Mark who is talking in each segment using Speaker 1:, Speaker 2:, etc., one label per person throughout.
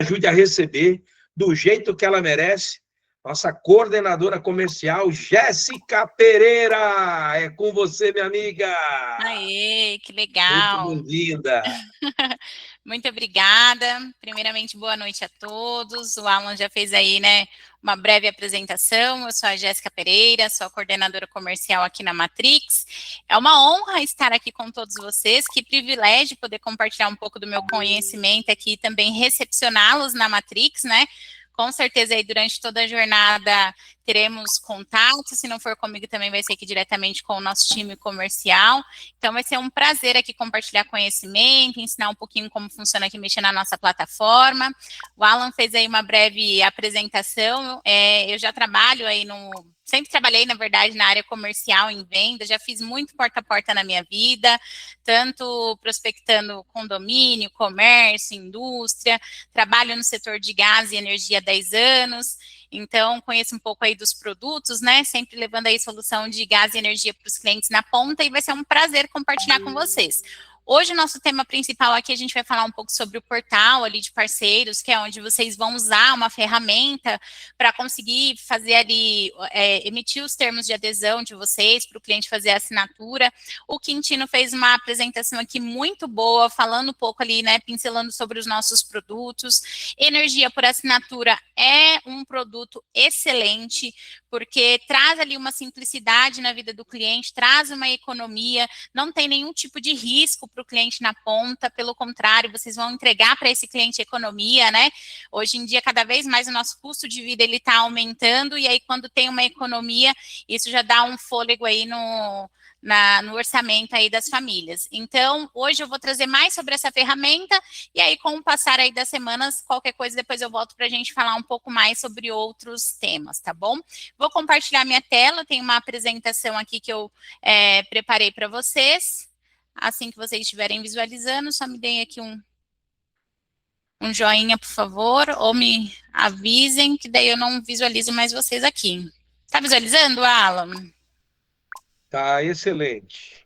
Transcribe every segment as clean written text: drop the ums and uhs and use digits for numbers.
Speaker 1: ajude a receber do jeito que ela merece. Nossa coordenadora comercial, Jéssica Pereira. É com você, minha amiga.
Speaker 2: Aê, que legal.
Speaker 1: Muito bem-vinda.
Speaker 2: Muito obrigada. Primeiramente, boa noite a todos. O Alan já fez aí, né, uma breve apresentação. Eu sou a Jéssica Pereira, sou a coordenadora comercial aqui na Matrix. É uma honra estar aqui com todos vocês. Que privilégio poder compartilhar um pouco do meu conhecimento aqui e também recepcioná-los na Matrix, né? Com certeza aí durante toda a jornada teremos contato, se não for comigo também vai ser aqui diretamente com o nosso time comercial. Então vai ser um prazer aqui compartilhar conhecimento, ensinar um pouquinho como funciona aqui, mexer na nossa plataforma. O Alan fez aí uma breve apresentação, eu já trabalho aí sempre trabalhei, na verdade, na área comercial, em venda, já fiz muito porta a porta na minha vida, tanto prospectando condomínio, comércio, indústria, trabalho no setor de gás e energia há 10 anos, então conheço um pouco aí dos produtos, né, sempre levando aí solução de gás e energia para os clientes na ponta, e vai ser um prazer compartilhar com vocês. Hoje, o nosso tema principal aqui, a gente vai falar um pouco sobre o portal ali de parceiros, que é onde vocês vão usar uma ferramenta para conseguir fazer ali, emitir os termos de adesão de vocês, para o cliente fazer a assinatura. O Quintino fez uma apresentação aqui muito boa, falando um pouco ali, né, pincelando sobre os nossos produtos. Energia por assinatura é um produto excelente, porque traz ali uma simplicidade na vida do cliente, traz uma economia, não tem nenhum tipo de risco para o cliente na ponta, pelo contrário, vocês vão entregar para esse cliente economia, né? Hoje em dia, cada vez mais o nosso custo de vida ele está aumentando, e aí quando tem uma economia, isso já dá um fôlego aí no orçamento aí das famílias. Então, hoje eu vou trazer mais sobre essa ferramenta, e aí com o passar aí das semanas, qualquer coisa, depois eu volto para a gente falar um pouco mais sobre outros temas, tá bom? Vou compartilhar minha tela, tem uma apresentação aqui que eu preparei para vocês. Assim que vocês estiverem visualizando, só me deem aqui um joinha, por favor, ou me avisem, que daí eu não visualizo mais vocês aqui. Tá visualizando, Alan?
Speaker 1: Tá excelente.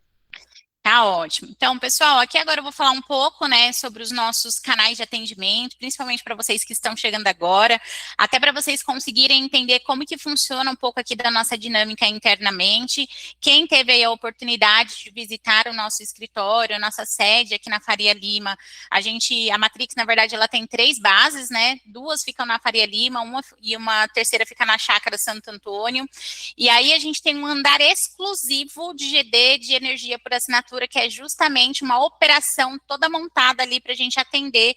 Speaker 2: Tá ótimo. Então, pessoal, aqui agora eu vou falar um pouco, né, sobre os nossos canais de atendimento, principalmente para vocês que estão chegando agora, até para vocês conseguirem entender como que funciona um pouco aqui da nossa dinâmica internamente. Quem teve aí a oportunidade de visitar o nosso escritório, a nossa sede aqui na Faria Lima, a Matrix, na verdade, ela tem 3 bases, né, 2 ficam na Faria Lima, uma terceira fica na Chácara Santo Antônio, e aí a gente tem um andar exclusivo de GD, de energia por assinatura, que é justamente uma operação toda montada ali para a gente atender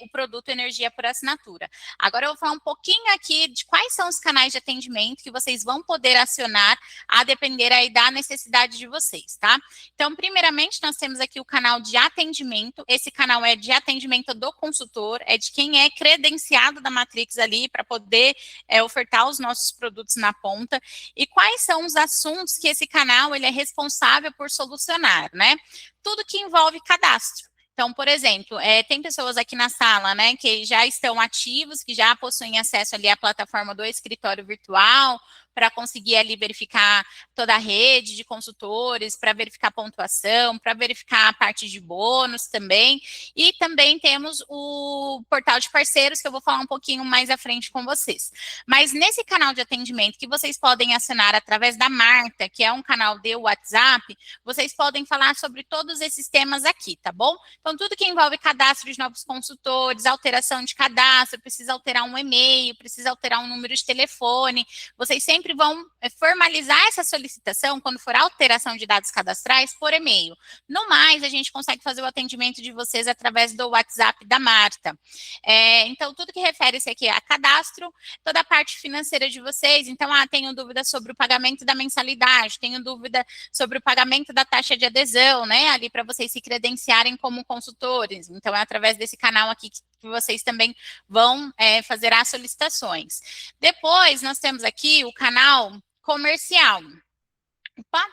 Speaker 2: o produto energia por assinatura. Agora eu vou falar um pouquinho aqui de quais são os canais de atendimento que vocês vão poder acionar a depender aí da necessidade de vocês, tá? Então, primeiramente, nós temos aqui o canal de atendimento. Esse canal é de atendimento do consultor, é de quem é credenciado da Matrix ali para poder ofertar os nossos produtos na ponta. E quais são os assuntos que esse canal ele é responsável por solucionar, né? Tudo que envolve cadastro. Então, por exemplo, tem pessoas aqui na sala, né, que já estão ativos, que já possuem acesso ali à plataforma do escritório virtual, para conseguir ali verificar toda a rede de consultores, para verificar pontuação, para verificar a parte de bônus também. E também temos o portal de parceiros, que eu vou falar um pouquinho mais à frente com vocês. Mas nesse canal de atendimento que vocês podem acionar através da Marta, que é um canal de WhatsApp, vocês podem falar sobre todos esses temas aqui, tá bom? Então, tudo que envolve cadastro de novos consultores, alteração de cadastro, precisa alterar um e-mail, precisa alterar um número de telefone, vocês sempre vão formalizar essa solicitação, quando for alteração de dados cadastrais, por e-mail. No mais, a gente consegue fazer o atendimento de vocês através do WhatsApp da Marta. Então, tudo que refere-se aqui a cadastro, toda a parte financeira de vocês, então, tenho dúvida sobre o pagamento da mensalidade, tenho dúvida sobre o pagamento da taxa de adesão, né, ali para vocês se credenciarem como consultores. Então, é através desse canal aqui que vocês também vão fazer as solicitações. Depois, nós temos aqui o canal comercial. Opa!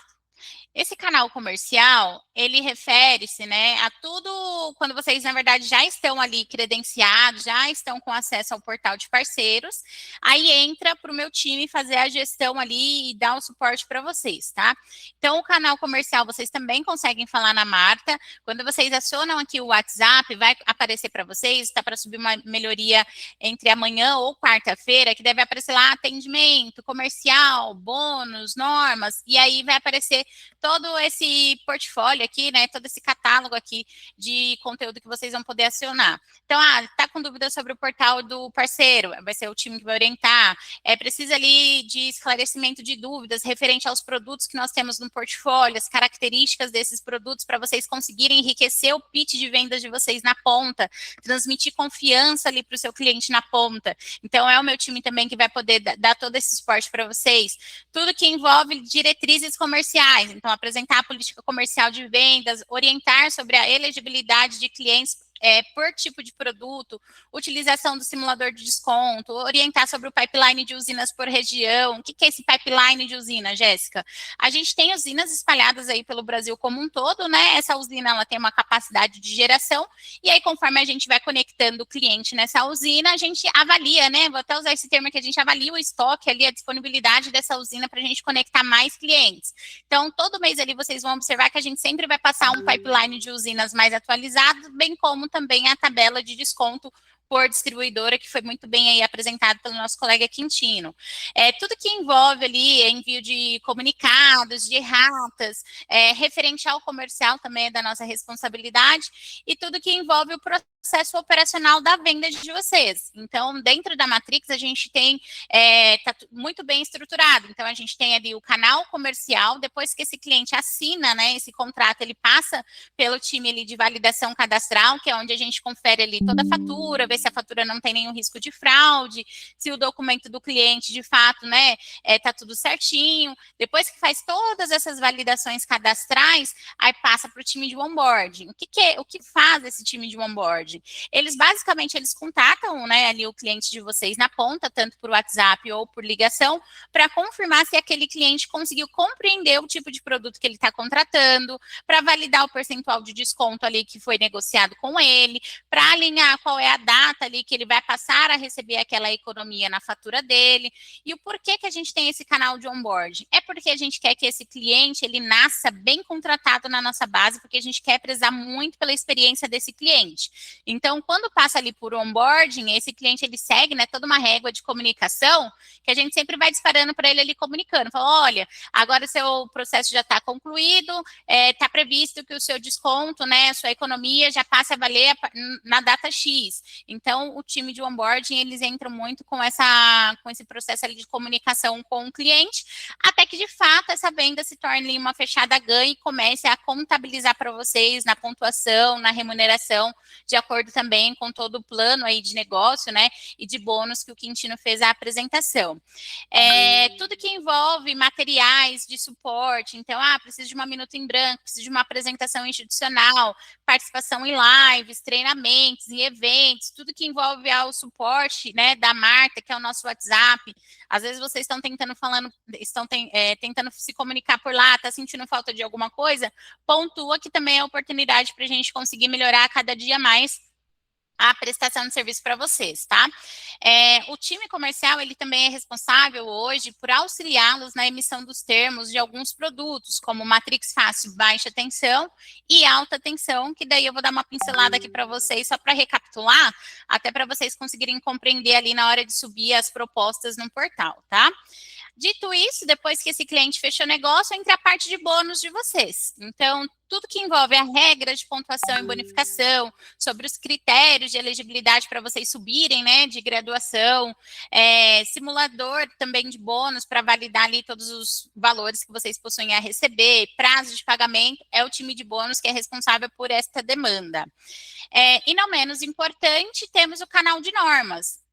Speaker 2: Esse canal comercial, ele refere-se, né, a tudo quando vocês, na verdade, já estão ali credenciados, já estão com acesso ao portal de parceiros, aí entra para o meu time fazer a gestão ali e dar o suporte para vocês, tá? Então, o canal comercial, vocês também conseguem falar na Marta. Quando vocês acionam aqui o WhatsApp, vai aparecer para vocês, está para subir uma melhoria entre amanhã ou quarta-feira, que deve aparecer lá atendimento, comercial, bônus, normas, e aí vai aparecer todo esse portfólio aqui, né, todo esse catálogo aqui de conteúdo que vocês vão poder acionar. Então, tá com dúvida sobre o portal do parceiro, vai ser o time que vai orientar, precisa ali de esclarecimento de dúvidas referente aos produtos que nós temos no portfólio, as características desses produtos para vocês conseguirem enriquecer o pitch de vendas de vocês na ponta, transmitir confiança ali para o seu cliente na ponta. Então, é o meu time também que vai poder dar todo esse suporte para vocês. Tudo que envolve diretrizes comerciais, então apresentar a política comercial de vendas, orientar sobre a elegibilidade de clientes por tipo de produto, utilização do simulador de desconto, orientar sobre o pipeline de usinas por região. O que é esse pipeline de usina, Jéssica? A gente tem usinas espalhadas aí pelo Brasil como um todo, né? Essa usina, ela tem uma capacidade de geração, e aí conforme a gente vai conectando o cliente nessa usina, a gente avalia, né? Vou até usar esse termo aqui, a gente avalia o estoque ali, a disponibilidade dessa usina para a gente conectar mais clientes. Então, todo mês ali vocês vão observar que a gente sempre vai passar um pipeline de usinas mais atualizado, bem como também a tabela de desconto por distribuidora, que foi muito bem aí apresentado pelo nosso colega Quintino. Tudo que envolve ali envio de comunicados, de erratas, referente ao comercial também é da nossa responsabilidade, e tudo que envolve o processo operacional da venda de vocês. Então, dentro da Matrix, a gente tem, tá muito bem estruturado. Então, a gente tem ali o canal comercial, depois que esse cliente assina, né, esse contrato, ele passa pelo time ali de validação cadastral, que é onde a gente confere ali toda a fatura, vê se a fatura não tem nenhum risco de fraude, se o documento do cliente, de fato, né, tá tudo certinho. Depois que faz todas essas validações cadastrais, aí passa para o time de onboarding. O que faz esse time de onboarding? Eles, basicamente, eles contatam, né, ali o cliente de vocês na ponta, tanto por WhatsApp ou por ligação, para confirmar se aquele cliente conseguiu compreender o tipo de produto que ele está contratando, para validar o percentual de desconto ali que foi negociado com ele, para alinhar qual é a data ali que ele vai passar a receber aquela economia na fatura dele. E o porquê que a gente tem esse canal de onboarding? É porque a gente quer que esse cliente, ele nasça bem contratado na nossa base, porque a gente quer prezar muito pela experiência desse cliente. Então, quando passa ali por onboarding, esse cliente, ele segue, né, toda uma régua de comunicação, que a gente sempre vai disparando para ele ali comunicando. Fala, olha, agora o seu processo já está concluído, está previsto que o seu desconto, né, a sua economia já passe a valer na data X. Então, o time de onboarding, eles entram muito com esse processo ali de comunicação com o cliente, até que, de fato, essa venda se torne uma fechada ganha e comece a contabilizar para vocês na pontuação, na remuneração, de acordo também com todo o plano aí de negócio, né, e de bônus que o Quintino fez a apresentação. Tudo que envolve materiais de suporte, então, preciso de uma minuta em branco, preciso de uma apresentação institucional, participação em lives, treinamentos, em eventos, tudo que envolve o suporte, né, da Marta, que é o nosso WhatsApp. Às vezes vocês estão tentando se comunicar por lá, está sentindo falta de alguma coisa, pontua que também é oportunidade para a gente conseguir melhorar a cada dia mais a prestação de serviço para vocês, tá? O time comercial, ele também é responsável hoje por auxiliá-los na emissão dos termos de alguns produtos, como Matrix Fácil, baixa tensão e alta tensão, que daí eu vou dar uma pincelada aqui para vocês, só para recapitular, até para vocês conseguirem compreender ali na hora de subir as propostas no portal, tá? Dito isso, depois que esse cliente fechou o negócio, entra a parte de bônus de vocês. Então, tudo que envolve a regra de pontuação e bonificação, sobre os critérios de elegibilidade para vocês subirem, né, de graduação, simulador também de bônus para validar ali todos os valores que vocês possuem a receber, prazo de pagamento, é o time de bônus que é responsável por esta demanda. E não menos importante, temos o canal de normas.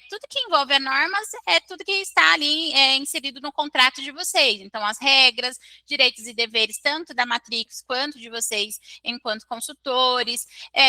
Speaker 2: tudo que envolve as normas é tudo que está ali inserido no contrato de vocês. Então, as regras, direitos e deveres, tanto da Matrix quanto de vocês enquanto consultores,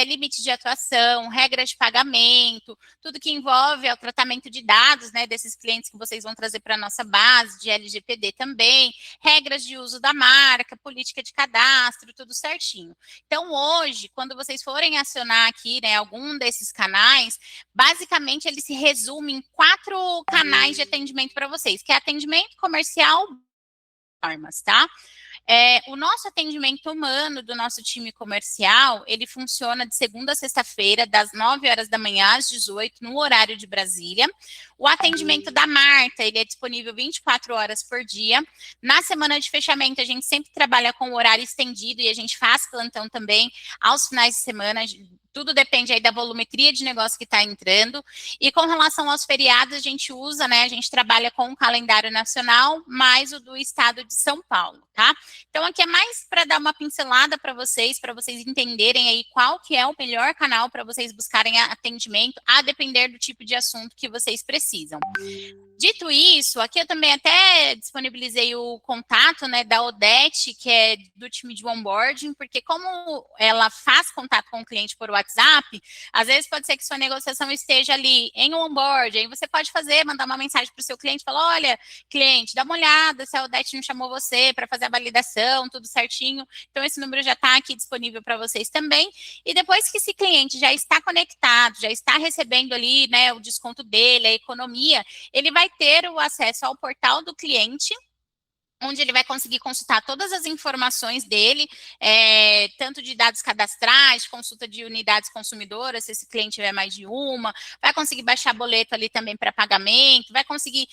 Speaker 2: limite de atuação, regras de pagamento, tudo que envolve o tratamento de dados, né, desses clientes que vocês vão trazer para a nossa base, de LGPD também, regras de uso da marca, política de cadastro, tudo certinho. Então, hoje, quando vocês forem acionar aqui, né, algum desses canais, basicamente ele se resume em 4 canais de atendimento para vocês, que é atendimento comercial, normas, tá? O nosso atendimento humano do nosso time comercial, ele funciona de segunda a sexta-feira, das 9 horas da manhã às 18, no horário de Brasília. O atendimento da Marta, ele é disponível 24 horas por dia. Na semana de fechamento, a gente sempre trabalha com horário estendido e a gente faz plantão também aos finais de semana. Tudo depende aí da volumetria de negócio que está entrando. E com relação aos feriados, a gente usa, né? A gente trabalha com o calendário nacional, mais o do estado de São Paulo, tá? Então, aqui é mais para dar uma pincelada para vocês entenderem aí qual que é o melhor canal para vocês buscarem atendimento, a depender do tipo de assunto que vocês precisam. Dito isso, aqui eu também até disponibilizei o contato, né, da Odete, que é do time de onboarding, porque como ela faz contato com o cliente por WhatsApp, às vezes pode ser que sua negociação esteja ali em onboarding, aí você pode mandar uma mensagem para o seu cliente, falar, olha, cliente, dá uma olhada se a Odete não chamou você para fazer a validação, tudo certinho. Então, esse número já está aqui disponível para vocês também. E depois que esse cliente já está conectado, já está recebendo ali, né, o desconto dele, a economia, ele vai ter o acesso ao portal do cliente, onde ele vai conseguir consultar todas as informações dele, tanto de dados cadastrais, consulta de unidades consumidoras, se esse cliente tiver mais de uma, vai conseguir baixar boleto ali também para pagamento, vai conseguir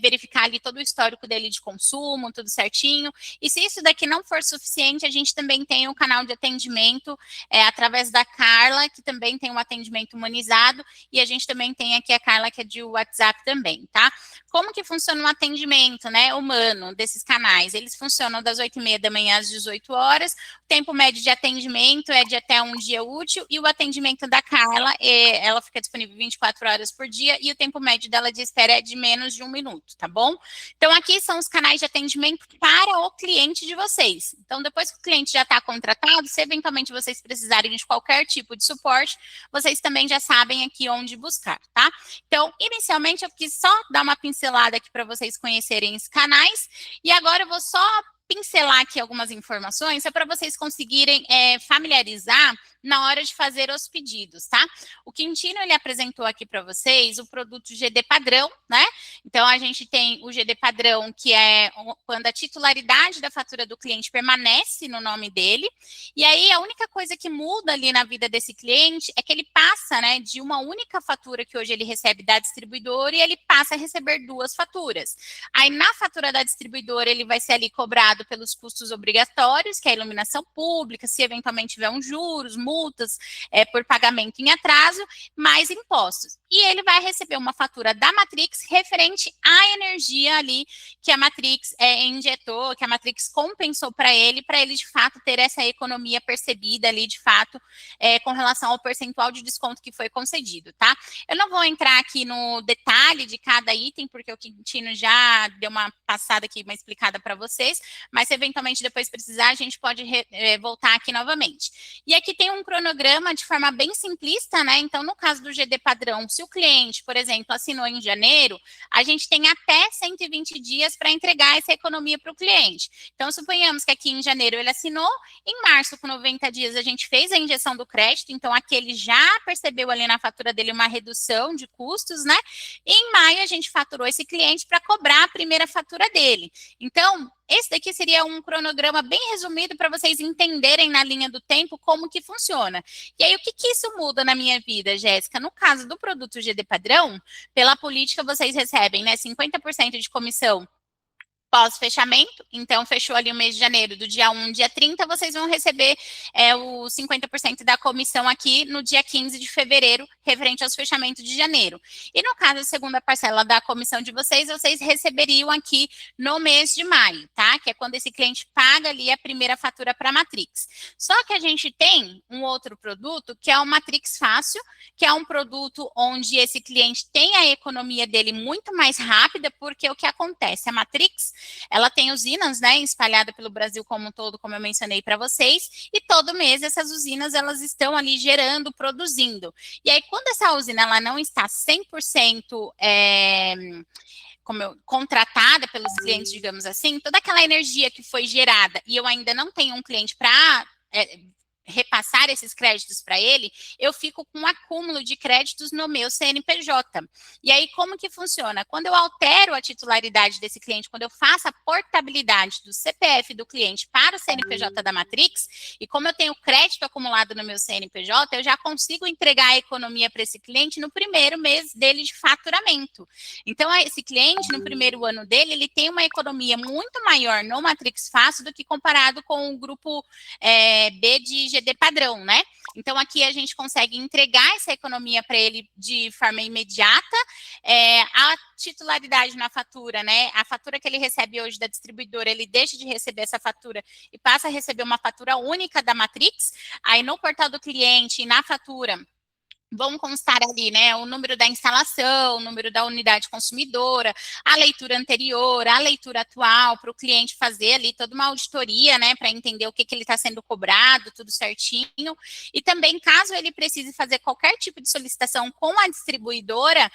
Speaker 2: verificar ali todo o histórico dele de consumo, tudo certinho. E se isso daqui não for suficiente, a gente também tem um canal de atendimento através da Carla, que também tem um atendimento humanizado, e a gente também tem aqui a Carla, que é de WhatsApp também, tá? Como que funciona um atendimento, né, humano desses canais? Eles funcionam das 8h30 da manhã às 18 horas, o tempo médio de atendimento é de até um dia útil, e o atendimento da Carla, ela fica disponível 24 horas por dia, e o tempo médio dela de espera é de menos de 1 minuto, tá bom? Então, aqui são os canais de atendimento para o cliente de vocês. Então, depois que o cliente já está contratado, se eventualmente vocês precisarem de qualquer tipo de suporte, vocês também já sabem aqui onde buscar, tá? Então, inicialmente, eu quis só dar uma pincelada aqui para vocês conhecerem os canais, e agora eu vou só pincelar aqui algumas informações, só para vocês conseguirem familiarizar na hora de fazer os pedidos, tá? O Quintino, ele apresentou aqui para vocês o produto GD padrão, né? Então, a gente tem o GD padrão, que é quando a titularidade da fatura do cliente permanece no nome dele, e aí a única coisa que muda ali na vida desse cliente é que ele passa, né, de uma única fatura que hoje ele recebe da distribuidora, e ele passa a receber 2 faturas. Aí, na fatura da distribuidora, ele vai ser ali cobrado pelos custos obrigatórios, que é a iluminação pública, se eventualmente tiver juros, multas por pagamento em atraso, mais impostos. E ele vai receber uma fatura da Matrix referente à energia ali que a Matrix injetou, que a Matrix compensou para ele de fato ter essa economia percebida ali de fato com relação ao percentual de desconto que foi concedido, tá? Eu não vou entrar aqui no detalhe de cada item, porque o Quintino já deu uma passada aqui, uma explicada para vocês, mas se eventualmente depois precisar, a gente pode voltar aqui novamente. E aqui tem um cronograma de forma bem simplista, né? Então, no caso do GD padrão, se o cliente, por exemplo, assinou em janeiro, a gente tem até 120 dias para entregar essa economia para o cliente. Então, suponhamos que aqui em janeiro ele assinou, em março, com 90 dias, a gente fez a injeção do crédito, então aqui ele já percebeu ali na fatura dele uma redução de custos, né? E em maio, a gente faturou esse cliente para cobrar a primeira fatura dele. Então, esse daqui seria um cronograma bem resumido para vocês entenderem na linha do tempo como que funciona. E aí, o que isso muda na minha vida, Jéssica? No caso do produto GD padrão, pela política, vocês recebem, né, 50% de comissão pós-fechamento, então fechou ali o mês de janeiro, do dia 1 ao dia 30, vocês vão receber os 50% da comissão aqui no dia 15 de fevereiro, referente aos fechamentos de janeiro. E no caso, a segunda parcela da comissão de vocês, vocês receberiam aqui no mês de maio, tá? Que é quando esse cliente paga ali a primeira fatura para a Matrix. Só que a gente tem um outro produto, que é o Matrix Fácil, que é um produto onde esse cliente tem a economia dele muito mais rápida, porque o que acontece? A Matrix, ela tem usinas, né, espalhada pelo Brasil como um todo, como eu mencionei para vocês, e todo mês essas usinas, elas estão ali gerando, produzindo. E aí, quando essa usina, ela não está 100% contratada pelos clientes, digamos assim, toda aquela energia que foi gerada, e eu ainda não tenho um cliente para repassar esses créditos para ele, eu fico com um acúmulo de créditos no meu CNPJ. E aí, como que funciona? Quando eu altero a titularidade desse cliente, quando eu faço a portabilidade do CPF do cliente para o CNPJ da Matrix, e como eu tenho crédito acumulado no meu CNPJ, eu já consigo entregar a economia para esse cliente no primeiro mês dele de faturamento. Então, esse cliente, no primeiro ano dele, ele tem uma economia muito maior no Matrix Fácil do que comparado com o grupo B de GD padrão, né? Então, aqui a gente consegue entregar essa economia para ele de forma imediata. A titularidade na fatura, né? A fatura que ele recebe hoje da distribuidora, ele deixa de receber essa fatura e passa a receber uma fatura única da Matrix. Aí, no portal do cliente e na fatura, vão constar ali, né, o número da instalação, o número da unidade consumidora, a leitura anterior, a leitura atual, para o cliente fazer ali toda uma auditoria, né, para entender o que ele está sendo cobrado, tudo certinho. E também, caso ele precise fazer qualquer tipo de solicitação com a distribuidora,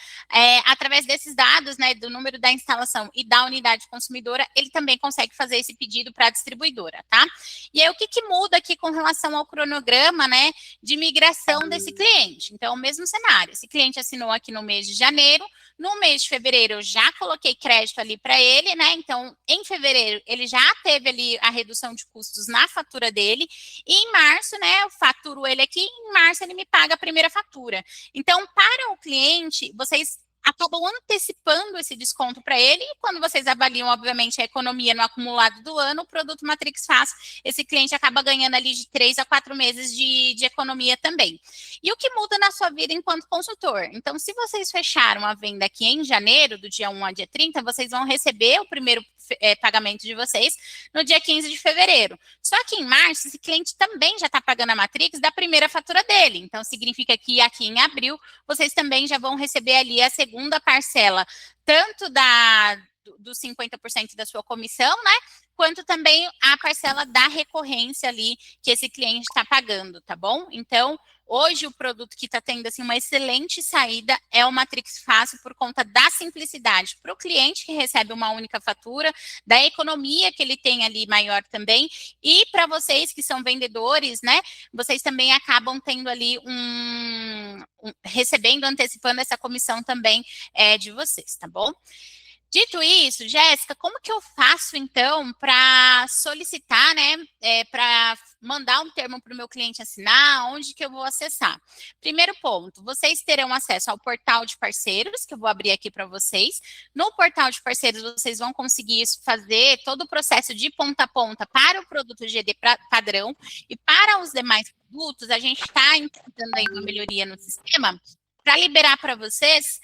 Speaker 2: através desses dados, né, do número da instalação e da unidade consumidora, ele também consegue fazer esse pedido para a distribuidora, tá? E aí, o que muda aqui com relação ao cronograma, né, de migração desse cliente? Então, o mesmo cenário. Esse cliente assinou aqui no mês de janeiro, no mês de fevereiro eu já coloquei crédito ali para ele, né? Então, em fevereiro, ele já teve ali a redução de custos na fatura dele, e em março, né, eu faturo ele aqui, em março ele me paga a primeira fatura. Então, para o cliente, vocês acabam antecipando esse desconto para ele, e quando vocês avaliam, obviamente, a economia no acumulado do ano, o produto Matrix Fácil, esse cliente acaba ganhando ali de 3 a 4 meses de economia também. E o que muda na sua vida enquanto consultor? Então, se vocês fecharam a venda aqui em janeiro, do dia 1 ao dia 30, vocês vão receber o primeiro pagamento de vocês no dia 15 de fevereiro. Só que em março, esse cliente também já está pagando a Matrix da primeira fatura dele. Então, significa que aqui em abril, vocês também já vão receber ali a segunda parcela, tanto dos 50% da sua comissão, né? Quanto também a parcela da recorrência ali que esse cliente está pagando, tá bom? Então, hoje o produto que está tendo assim uma excelente saída é o Matrix Fácil por conta da simplicidade para o cliente que recebe uma única fatura, da economia que ele tem ali maior também, e para vocês que são vendedores, né? Vocês também acabam tendo ali recebendo, antecipando essa comissão também de vocês, tá bom? Dito isso, Jéssica, como que eu faço, então, para solicitar, né, para mandar um termo para o meu cliente assinar, onde que eu vou acessar? Primeiro ponto, vocês terão acesso ao portal de parceiros, que eu vou abrir aqui para vocês. No portal de parceiros, vocês vão conseguir fazer todo o processo de ponta a ponta para o produto GD padrão, e para os demais produtos, a gente está implementando aí uma melhoria no sistema, para liberar para vocês,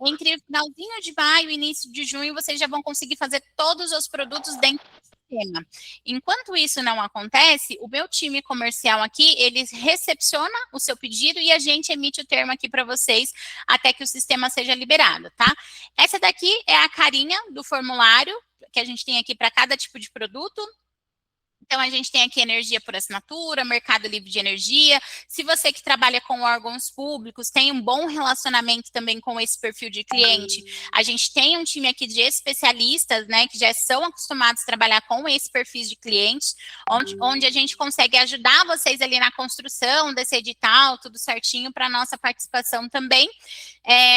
Speaker 2: entre o finalzinho de maio e início de junho, vocês já vão conseguir fazer todos os produtos dentro do sistema. Enquanto isso não acontece, o meu time comercial aqui, ele recepciona o seu pedido e a gente emite o termo aqui para vocês até que o sistema seja liberado, tá? Essa daqui é a carinha do formulário que a gente tem aqui para cada tipo de produto. Então, a gente tem aqui energia por assinatura, mercado livre de energia. Se você que trabalha com órgãos públicos tem um bom relacionamento também com esse perfil de cliente, a gente tem um time aqui de especialistas, né, que já são acostumados a trabalhar com esse perfil de clientes, onde a gente consegue ajudar vocês ali na construção desse edital, tudo certinho para a nossa participação também.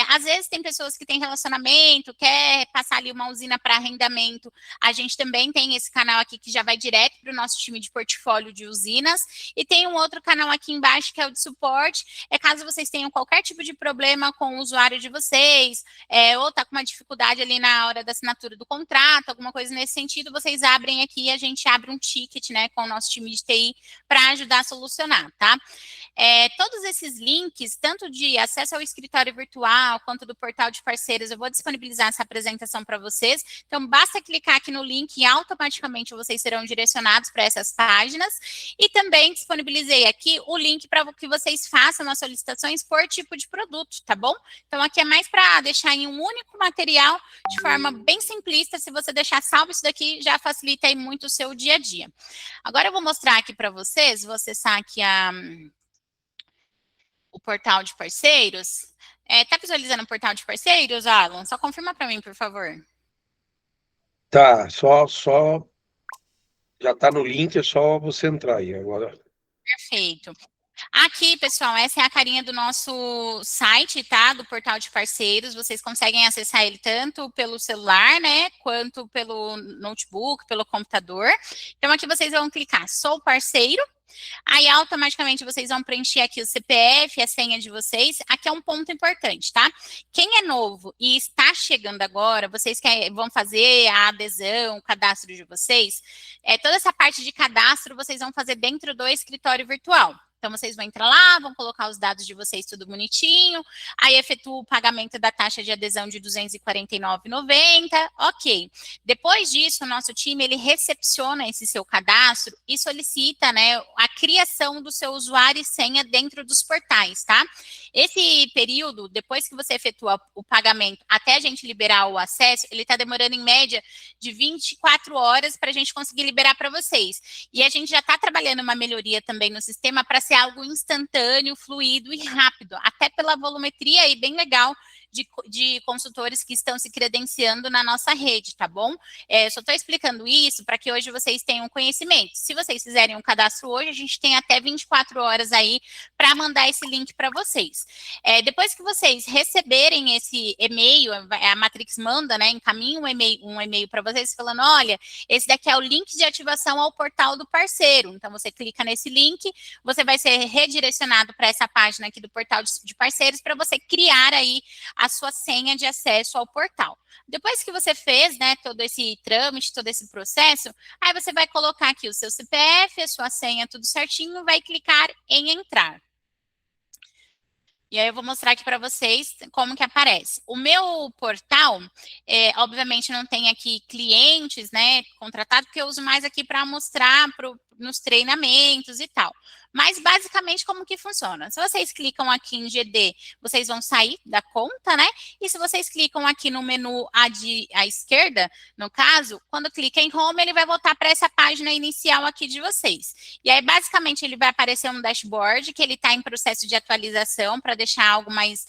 Speaker 2: Às vezes tem pessoas que têm relacionamento, quer passar ali uma usina para arrendamento, a gente também tem esse canal aqui que já vai direto para o nosso nosso time de portfólio de usinas, e tem um outro canal aqui embaixo que é o de suporte, caso vocês tenham qualquer tipo de problema com o usuário de vocês, ou tá com uma dificuldade ali na hora da assinatura do contrato, alguma coisa nesse sentido, vocês abrem aqui e a gente abre um ticket, né, com o nosso time de TI para ajudar a solucionar, tá? Todos esses links, tanto de acesso ao escritório virtual, quanto do portal de parceiros, eu vou disponibilizar essa apresentação para vocês. Então, basta clicar aqui no link e automaticamente vocês serão direcionados para essas páginas. E também disponibilizei aqui o link para que vocês façam as solicitações por tipo de produto, tá bom? Então, aqui é mais para deixar em um único material, de forma bem simplista. Se você deixar salvo isso daqui, já facilita aí muito o seu dia a dia. Agora, eu vou mostrar aqui para vocês, vou acessar aqui o portal de parceiros. Tá visualizando o portal de parceiros, Alan? Só confirma para mim, por favor.
Speaker 1: Tá, já está no link, é só você entrar aí agora.
Speaker 2: Perfeito. Aqui, pessoal, essa é a carinha do nosso site, tá? Do portal de parceiros. Vocês conseguem acessar ele tanto pelo celular, né? Quanto pelo notebook, pelo computador. Então, aqui vocês vão clicar, sou parceiro. Aí, automaticamente, vocês vão preencher aqui o CPF, a senha de vocês. Aqui é um ponto importante, tá? Quem é novo e está chegando agora, vocês vão fazer a adesão, o cadastro de vocês, toda essa parte de cadastro vocês vão fazer dentro do escritório virtual. Então, vocês vão entrar lá, vão colocar os dados de vocês tudo bonitinho, aí efetua o pagamento da taxa de adesão de R$ 249,90, ok. Depois disso, o nosso time, ele recepciona esse seu cadastro e solicita, né, a criação do seu usuário e senha dentro dos portais, tá? Esse período, depois que você efetua o pagamento até a gente liberar o acesso, ele está demorando em média de 24 horas para a gente conseguir liberar para vocês. E a gente já está trabalhando uma melhoria também no sistema para ser algo instantâneo, fluido e rápido, até pela volumetria aí bem legal de consultores que estão se credenciando na nossa rede, tá bom? Só estou explicando isso para que hoje vocês tenham conhecimento. Se vocês fizerem um cadastro hoje, a gente tem até 24 horas aí para mandar esse link para vocês. Depois que vocês receberem esse e-mail, a Matrix manda, né, encaminha um e-mail para vocês falando, olha, esse daqui é o link de ativação ao portal do parceiro. Então, você clica nesse link, você vai ser redirecionado para essa página aqui do portal de parceiros para você criar aí a sua senha de acesso ao portal. Depois que você fez, né, todo esse trâmite, todo esse processo, aí você vai colocar aqui o seu CPF, a sua senha, tudo certinho, vai clicar em entrar. E aí eu vou mostrar aqui para vocês como que aparece. O meu portal, obviamente não tem aqui clientes, né, contratado, porque eu uso mais aqui para mostrar nos treinamentos e tal. Mas, basicamente, como que funciona? Se vocês clicam aqui em GD, vocês vão sair da conta, né? E se vocês clicam aqui no menu à esquerda, no caso, quando clica em Home, ele vai voltar para essa página inicial aqui de vocês. E aí, basicamente, ele vai aparecer um dashboard que ele está em processo de atualização para deixar algo mais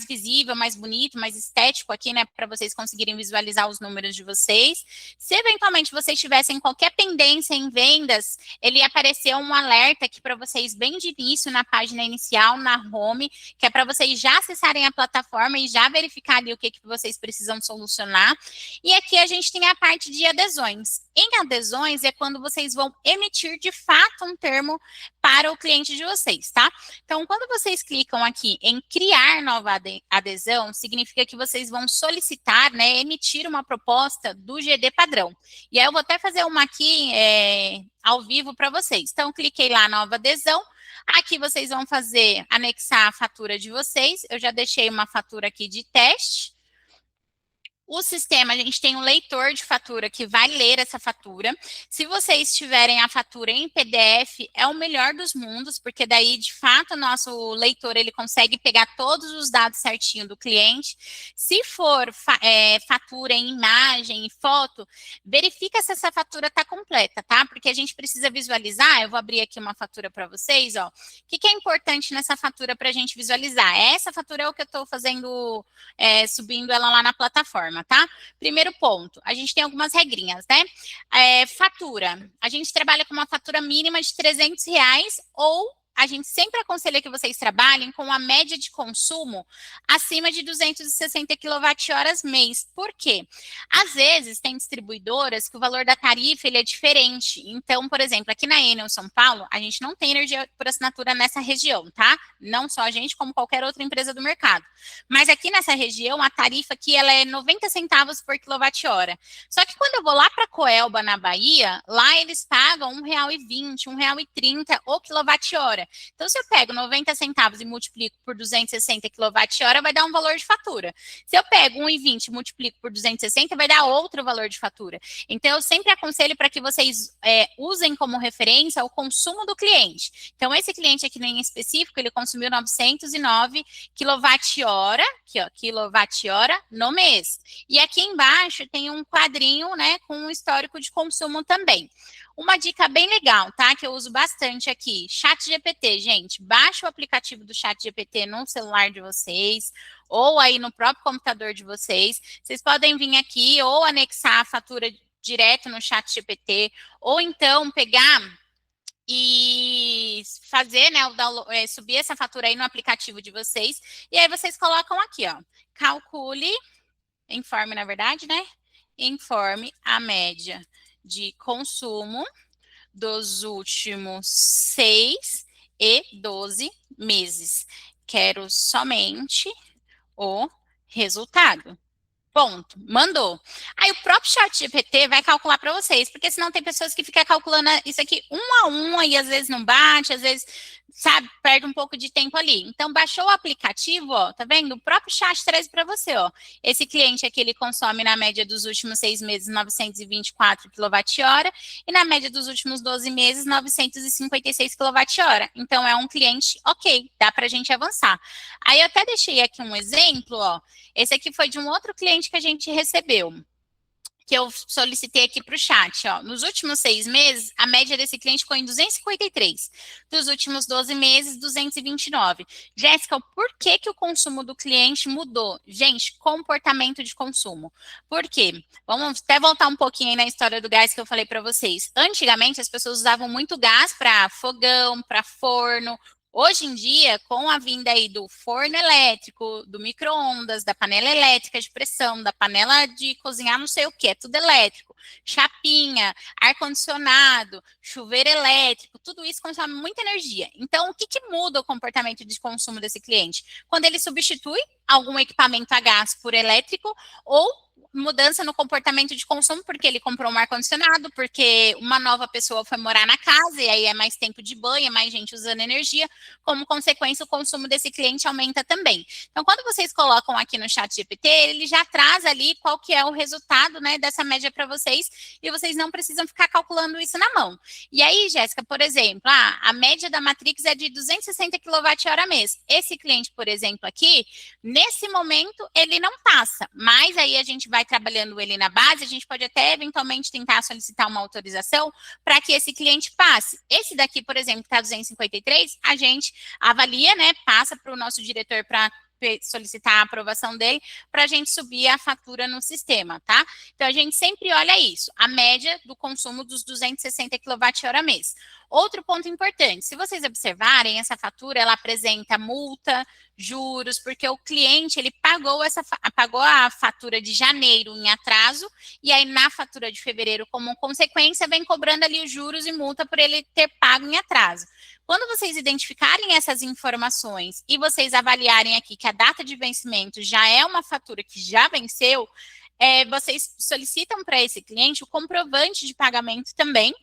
Speaker 2: visível, mais bonito, mais estético aqui, né? Para vocês conseguirem visualizar os números de vocês. Se, eventualmente, vocês tivessem qualquer pendência em vendas, ele ia aparecer um alerta aqui para vocês bem de início na página inicial, na home, que é para vocês já acessarem a plataforma e já verificar ali o que vocês precisam solucionar. E aqui a gente tem a parte de adesões. Em adesões é quando vocês vão emitir de fato um termo para o cliente de vocês, tá? Então, quando vocês clicam aqui em criar nova adesão, significa que vocês vão solicitar, né, emitir uma proposta do GD padrão. E aí eu vou até fazer uma aqui ao vivo para vocês. Então, cliquei lá, nova adesão. Aqui vocês vão anexar a fatura de vocês. Eu já deixei uma fatura aqui de teste. O sistema, a gente tem um leitor de fatura que vai ler essa fatura. Se vocês tiverem a fatura em PDF, é o melhor dos mundos, porque daí, de fato, o nosso leitor, ele consegue pegar todos os dados certinho do cliente. Se for fatura em imagem e foto, verifica se essa fatura está completa, tá? Porque a gente precisa visualizar, eu vou abrir aqui uma fatura para vocês, ó. O que é importante nessa fatura para a gente visualizar? Essa fatura é o que eu estou fazendo, subindo ela lá na plataforma, tá? Primeiro ponto, a gente tem algumas regrinhas, né? Fatura, a gente trabalha com uma fatura mínima de R$300 ou a gente sempre aconselha que vocês trabalhem com a média de consumo acima de 260 kWh mês. Por quê? Às vezes, tem distribuidoras que o valor da tarifa ele é diferente. Então, por exemplo, aqui na Enel São Paulo, a gente não tem energia por assinatura nessa região, tá? Não só a gente, como qualquer outra empresa do mercado. Mas aqui nessa região, a tarifa aqui ela é 90 centavos por quilowatt-hora. Só que quando eu vou lá para Coelba, na Bahia, lá eles pagam R$1,20, R$1,30 o quilowatt-hora. Então, se eu pego 90 centavos e multiplico por 260 kWh, vai dar um valor de fatura. Se eu pego 1,20 e multiplico por 260, vai dar outro valor de fatura. Então, eu sempre aconselho para que vocês usem como referência o consumo do cliente. Então, esse cliente aqui em específico, ele consumiu 909 kWh, aqui, ó, quilowatt-hora no mês. E aqui embaixo tem um quadrinho, né, com um histórico de consumo também. Uma dica bem legal, tá? Que eu uso bastante aqui. ChatGPT, gente. Baixa o aplicativo do ChatGPT no celular de vocês ou aí no próprio computador de vocês. Vocês podem vir aqui ou anexar a fatura direto no ChatGPT ou então pegar e fazer, né, subir essa fatura aí no aplicativo de vocês. E aí vocês colocam aqui, ó. Calcule, informe, na verdade, né? Informe a média de consumo dos últimos 6 e 12 meses. Quero somente o resultado. Ponto. Mandou. Aí o próprio ChatGPT vai calcular para vocês, porque senão tem pessoas que ficam calculando isso aqui um a um e às vezes não bate, às vezes, sabe, perde um pouco de tempo ali. Então, baixou o aplicativo, ó, tá vendo? O próprio chat traz para você, ó. Esse cliente aqui, ele consome na média dos últimos 6 meses 924 kWh e na média dos últimos 12 meses 956 kWh. Então, é um cliente ok, dá para a gente avançar. Aí eu até deixei aqui um exemplo, ó. Esse aqui foi de um outro cliente que a gente recebeu, que eu solicitei aqui para o chat, ó. Nos últimos 6 meses, a média desse cliente ficou em 253. Dos últimos 12 meses, 229. Jéssica, por que o consumo do cliente mudou? Gente, comportamento de consumo. Por quê? Vamos até voltar um pouquinho aí na história do gás que eu falei para vocês. Antigamente, as pessoas usavam muito gás para fogão, para forno. Hoje em dia, com a vinda aí do forno elétrico, do micro-ondas, da panela elétrica de pressão, da panela de cozinhar não sei o que, é tudo elétrico, chapinha, ar-condicionado, chuveiro elétrico, tudo isso consome muita energia. Então, o que muda o comportamento de consumo desse cliente? Quando ele substitui algum equipamento a gás por elétrico ou mudança no comportamento de consumo, porque ele comprou um ar-condicionado, porque uma nova pessoa foi morar na casa, e aí é mais tempo de banho, é mais gente usando energia, como consequência, o consumo desse cliente aumenta também. Então, quando vocês colocam aqui no ChatGPT, ele já traz ali qual que é o resultado, né, dessa média para vocês, e vocês não precisam ficar calculando isso na mão. E aí, Jéssica, por exemplo, a média da Matrix é de 260 kWh mês. Esse cliente, por exemplo, aqui, nesse momento, ele não passa, mas aí a gente vai trabalhando ele na base, a gente pode até eventualmente tentar solicitar uma autorização para que esse cliente passe. Esse daqui, por exemplo, que está 253, a gente avalia, né, passa para o nosso diretor para solicitar a aprovação dele para a gente subir a fatura no sistema, tá? Então, a gente sempre olha isso, a média do consumo dos 260 kWh mês. Outro ponto importante, se vocês observarem, essa fatura, ela apresenta multa, juros, porque o cliente, ele pagou a fatura de janeiro em atraso, e aí na fatura de fevereiro, como consequência, vem cobrando ali os juros e multa por ele ter pago em atraso. Quando vocês identificarem essas informações e vocês avaliarem aqui que a data de vencimento já é uma fatura que já venceu, vocês solicitam para esse cliente o comprovante de pagamento também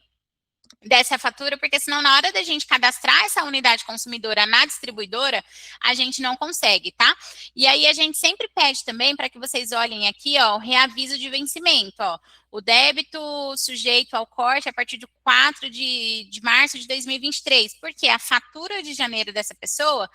Speaker 2: dessa fatura, porque senão na hora da gente cadastrar essa unidade consumidora na distribuidora, a gente não consegue, tá? E aí a gente sempre pede também para que vocês olhem aqui, ó, o reaviso de vencimento, ó. O débito sujeito ao corte a partir de 4 de março de 2023, porque a fatura de janeiro dessa pessoa,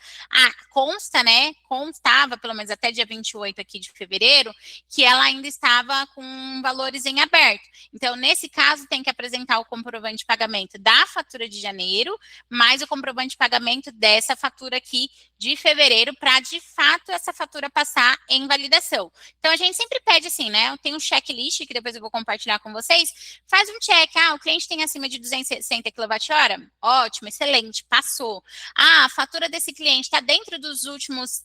Speaker 2: consta, né, constava, pelo menos até dia 28 aqui de fevereiro, que ela ainda estava com valores em aberto. Então, nesse caso, tem que apresentar o comprovante de pagamento pagamento da fatura de janeiro, mais o comprovante de pagamento dessa fatura aqui de fevereiro, para, de fato, essa fatura passar em validação. Então, a gente sempre pede assim, né? Eu tenho um checklist, que depois eu vou compartilhar com vocês. Faz um check. O cliente tem acima de 260 kWh? Ótimo, excelente, passou. A fatura desse cliente está dentro dos últimos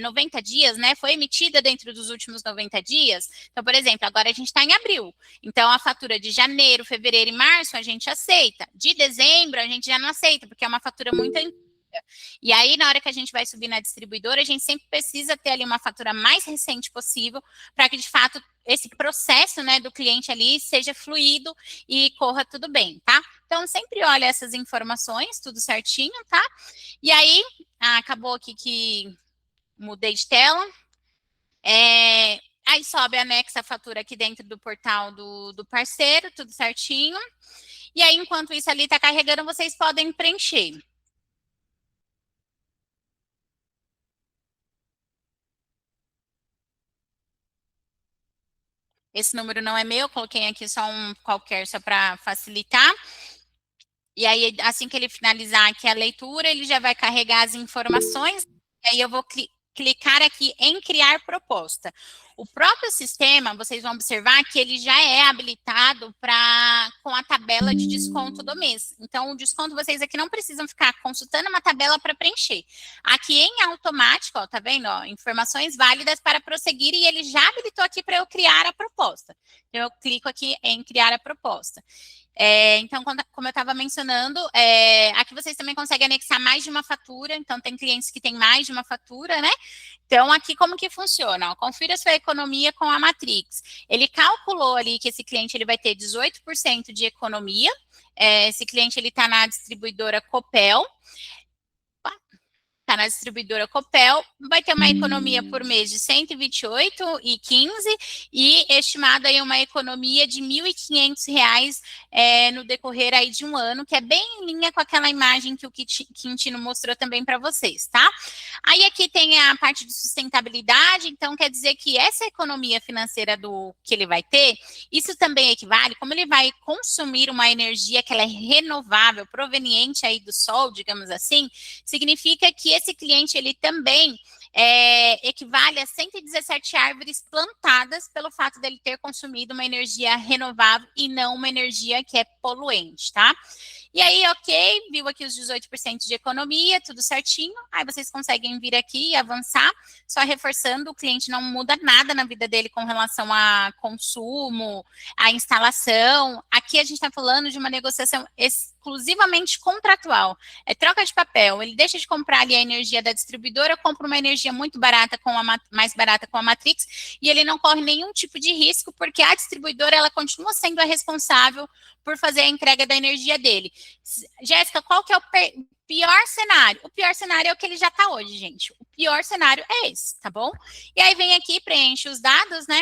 Speaker 2: 90 dias, né? Foi emitida dentro dos últimos 90 dias. Então, por exemplo, agora a gente está em abril. Então, a fatura de janeiro, fevereiro e março a gente aceita. De dezembro, a gente já não aceita, porque é uma fatura muito antiga. E aí, na hora que a gente vai subir na distribuidora, a gente sempre precisa ter ali uma fatura mais recente possível, para que, de fato, esse processo, né, do cliente ali seja fluido e corra tudo bem, tá? Então, sempre olha essas informações, tudo certinho, tá? E aí, acabou aqui que mudei de tela. Aí sobe, anexa a fatura aqui dentro do portal do parceiro, tudo certinho. E aí, enquanto isso ali está carregando, vocês podem preencher. Esse número não é meu, coloquei aqui só um qualquer, só para facilitar. E aí, assim que ele finalizar aqui a leitura, ele já vai carregar as informações. E aí eu vou clicar aqui em criar proposta. O próprio sistema, vocês vão observar que ele já é habilitado com a tabela de desconto do mês. Então, o desconto, vocês aqui não precisam ficar consultando uma tabela para preencher. Aqui em automático, ó, tá vendo? Ó, informações válidas para prosseguir, e ele já habilitou aqui para eu criar a proposta. Então, eu clico aqui em criar a proposta. Então, como eu estava mencionando, aqui vocês também conseguem anexar mais de uma fatura. Então, tem clientes que têm mais de uma fatura, né? Então, aqui como que funciona? Ó, confira sua economia com a Matrix. Ele calculou ali que esse cliente ele vai ter 18% de economia. Esse cliente ele está na distribuidora Copel. Está na distribuidora Copel, vai ter uma economia por mês de R$ 128,15 e estimado aí uma economia de R$ 1.500 no decorrer aí de um ano, que é bem em linha com aquela imagem que o Quintino mostrou também para vocês, tá? Aí aqui tem a parte de sustentabilidade, então quer dizer que essa economia financeira que ele vai ter, isso também equivale, como ele vai consumir uma energia que ela é renovável, proveniente aí do sol, digamos assim, significa que esse cliente, ele também equivale a 117 árvores plantadas pelo fato dele ter consumido uma energia renovável e não uma energia que é poluente, tá? E aí, ok, viu aqui os 18% de economia, tudo certinho. Aí vocês conseguem vir aqui e avançar, só reforçando, o cliente não muda nada na vida dele com relação a consumo, a instalação. Aqui a gente está falando de uma negociação exclusivamente contratual. É troca de papel. Ele deixa de comprar ali a energia da distribuidora, compra uma energia muito barata mais barata com a Matrix, e ele não corre nenhum tipo de risco, porque a distribuidora ela continua sendo a responsável por fazer a entrega da energia dele. Jéssica, qual que é o pior cenário? O pior cenário é o que ele já está hoje, gente. O pior cenário é esse, tá bom? E aí vem aqui, preenche os dados, né?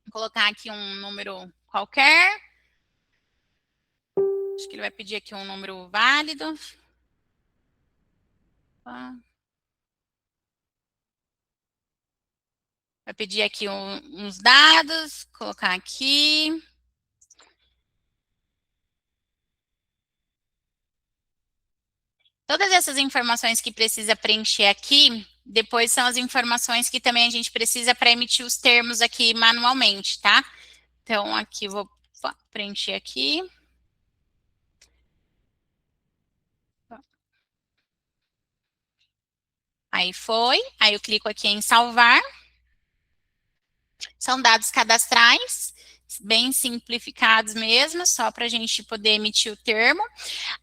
Speaker 2: Vou colocar aqui um número qualquer. Acho que ele vai pedir aqui um número válido. Vai pedir aqui uns dados, colocar aqui. Todas essas informações que precisa preencher aqui, depois são as informações que também a gente precisa para emitir os termos aqui manualmente, tá? Então, aqui vou preencher aqui. Aí foi, aí eu clico aqui em salvar. São dados cadastrais, bem simplificados mesmo, só para a gente poder emitir o termo.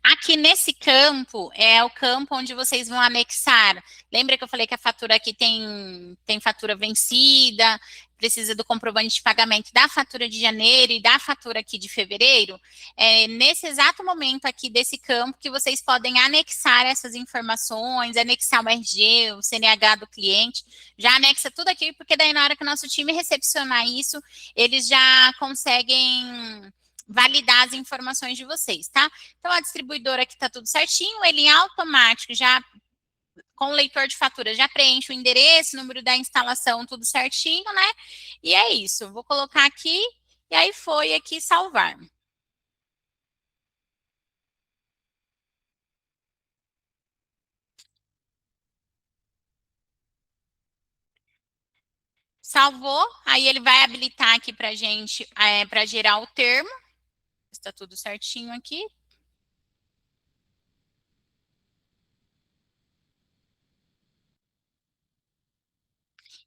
Speaker 2: Aqui nesse campo, é o campo onde vocês vão anexar. Lembra que eu falei que a fatura aqui tem fatura vencida, precisa do comprovante de pagamento da fatura de janeiro e da fatura aqui de fevereiro? É nesse exato momento aqui desse campo que vocês podem anexar essas informações, anexar o RG, o CNH do cliente, já anexa tudo aqui, porque daí na hora que o nosso time recepcionar isso, eles já conseguem validar as informações de vocês, tá? Então, a distribuidora aqui tá tudo certinho, ele em automático, já com o leitor de fatura, já preenche o endereço, número da instalação, tudo certinho, né? E é isso, vou colocar aqui, e aí foi aqui salvar. Salvou, aí ele vai habilitar aqui para a gente, para gerar o termo. Está tudo certinho aqui.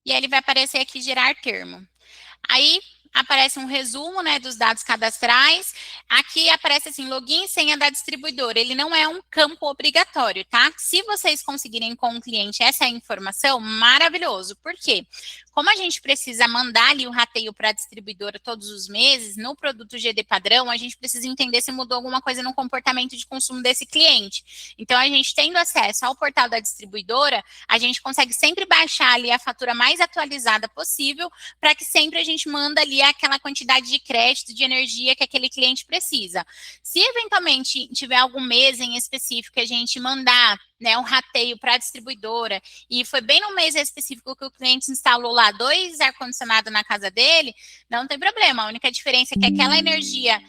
Speaker 2: E aí ele vai aparecer aqui gerar termo. Aí aparece um resumo, né, dos dados cadastrais. Aqui aparece assim, login e senha da distribuidora. Ele não é um campo obrigatório, tá? Se vocês conseguirem com o cliente essa informação, maravilhoso. Por quê? Como a gente precisa mandar ali o rateio para a distribuidora todos os meses, no produto GD padrão, a gente precisa entender se mudou alguma coisa no comportamento de consumo desse cliente. Então, a gente tendo acesso ao portal da distribuidora, a gente consegue sempre baixar ali a fatura mais atualizada possível, para que sempre a gente manda ali aquela quantidade de crédito, de energia que aquele cliente precisa. Se eventualmente tiver algum mês em específico que a gente mandar, né, um rateio para a distribuidora, e foi bem no mês específico que o cliente instalou lá 2 ar-condicionado na casa dele, não tem problema. A única diferença é que aquela energia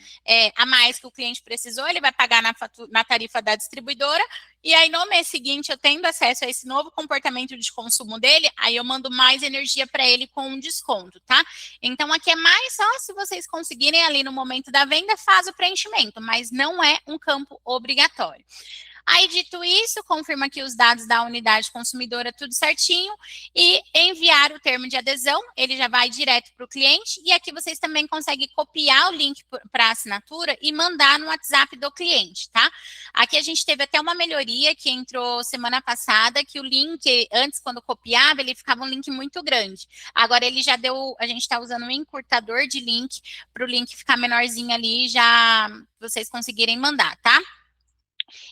Speaker 2: a mais que o cliente precisou, ele vai pagar na tarifa da distribuidora, e aí no mês seguinte, eu tendo acesso a esse novo comportamento de consumo dele, aí eu mando mais energia para ele com um desconto, tá? Então aqui é mais só se vocês conseguirem ali no momento da venda, faz o preenchimento, mas não é um campo obrigatório. Aí, dito isso, confirma aqui os dados da unidade consumidora, tudo certinho, e enviar o termo de adesão, ele já vai direto para o cliente, e aqui vocês também conseguem copiar o link para a assinatura e mandar no WhatsApp do cliente, tá? Aqui a gente teve até uma melhoria que entrou semana passada, que o link, antes, quando copiava, ele ficava um link muito grande. Agora ele já deu, a gente está usando um encurtador de link, para o link ficar menorzinho ali e já vocês conseguirem mandar, tá?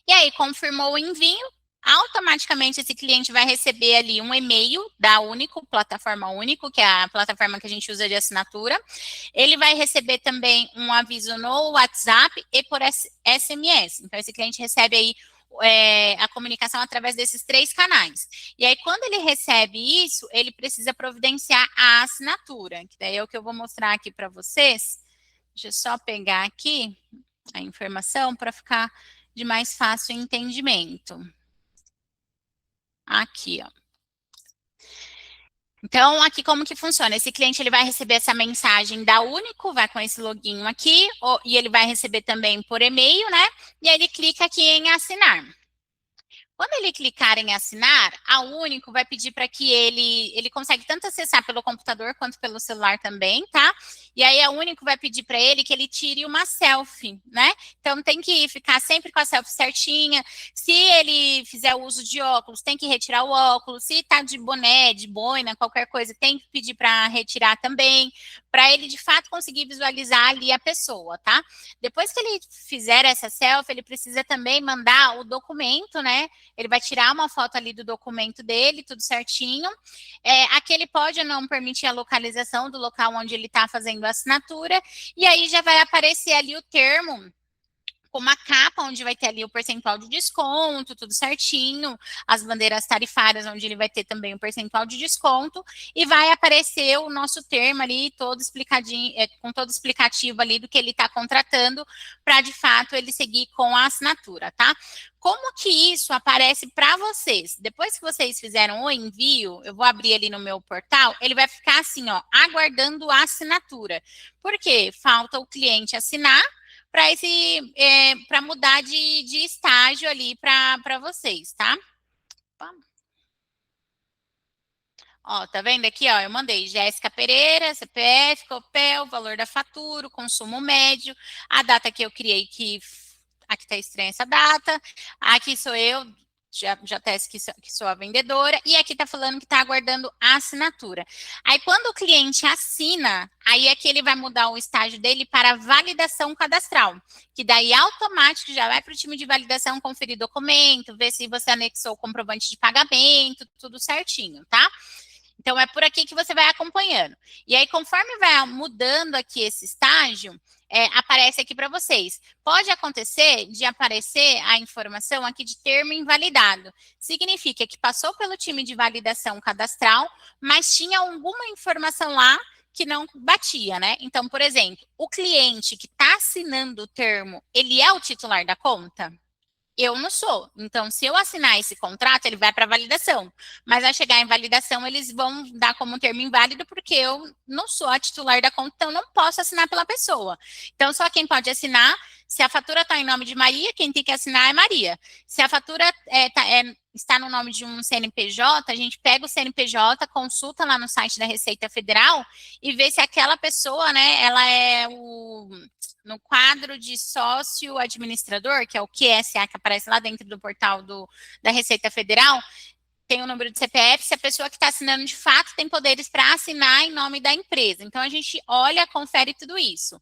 Speaker 2: E aí, confirmou o envio, automaticamente esse cliente vai receber ali um e-mail da Único, plataforma Único, que é a plataforma que a gente usa de assinatura. Ele vai receber também um aviso no WhatsApp e por SMS. Então, esse cliente recebe aí a comunicação através desses 3 canais. E aí, quando ele recebe isso, ele precisa providenciar a assinatura, que daí é o que eu vou mostrar aqui para vocês. Deixa eu só pegar aqui a informação para ficar de mais fácil entendimento. Aqui, ó. Então, aqui como que funciona? Esse cliente ele vai receber essa mensagem da Único, vai com esse login aqui, e ele vai receber também por e-mail, né? E aí ele clica aqui em assinar. Quando ele clicar em assinar, a Único vai pedir para que ele consegue tanto acessar pelo computador quanto pelo celular também, tá? E aí a Único vai pedir para ele que ele tire uma selfie, né? Então tem que ficar sempre com a selfie certinha. Se ele fizer o uso de óculos, tem que retirar o óculos. Se tá de boné, de boina, qualquer coisa, tem que pedir para retirar também, para ele de fato conseguir visualizar ali a pessoa, tá? Depois que ele fizer essa selfie, ele precisa também mandar o documento, né? Ele vai tirar uma foto ali do documento dele, tudo certinho. Aqui ele pode ou não permitir a localização do local onde ele está fazendo a assinatura, e aí já vai aparecer ali o termo com uma capa onde vai ter ali o percentual de desconto, tudo certinho, as bandeiras tarifárias onde ele vai ter também o percentual de desconto, e vai aparecer o nosso termo ali todo explicadinho, com todo explicativo ali do que ele está contratando, para de fato ele seguir com a assinatura, tá? Como que isso aparece para vocês? Depois que vocês fizeram o envio, eu vou abrir ali no meu portal, ele vai ficar assim, ó, aguardando a assinatura. Por quê? Falta o cliente assinar, para mudar de estágio ali para vocês, tá? Ó, tá vendo aqui, ó, eu mandei Jéssica Pereira, CPF, COPEL, valor da fatura, consumo médio, a data que eu criei que aqui tá estranha essa data, aqui sou eu, já teste que sou a vendedora, e aqui tá falando que tá aguardando a assinatura. Aí, quando o cliente assina, aí é que ele vai mudar o estágio dele para validação cadastral, que daí automático já vai para o time de validação conferir documento, ver se você anexou o comprovante de pagamento, tudo certinho, tá? Então, é por aqui que você vai acompanhando. E aí, conforme vai mudando aqui esse estágio, aparece aqui para vocês. Pode acontecer de aparecer a informação aqui de termo invalidado. Significa que passou pelo time de validação cadastral, mas tinha alguma informação lá que não batia, né? Então, por exemplo, o cliente que está assinando o termo, ele é o titular da conta? Eu não sou. Então, se eu assinar esse contrato, ele vai para validação. Mas ao chegar em validação, eles vão dar como termo inválido, porque eu não sou a titular da conta, então não posso assinar pela pessoa. Então, só quem pode assinar, se a fatura está em nome de Maria, quem tem que assinar é Maria. Se a fatura está no nome de um CNPJ, a gente pega o CNPJ, consulta lá no site da Receita Federal e vê se aquela pessoa, né, ela é no quadro de sócio administrador, que é o QSA, que aparece lá dentro do portal da Receita Federal, tem o número de CPF, se a pessoa que está assinando de fato tem poderes para assinar em nome da empresa. Então, a gente olha, confere tudo isso.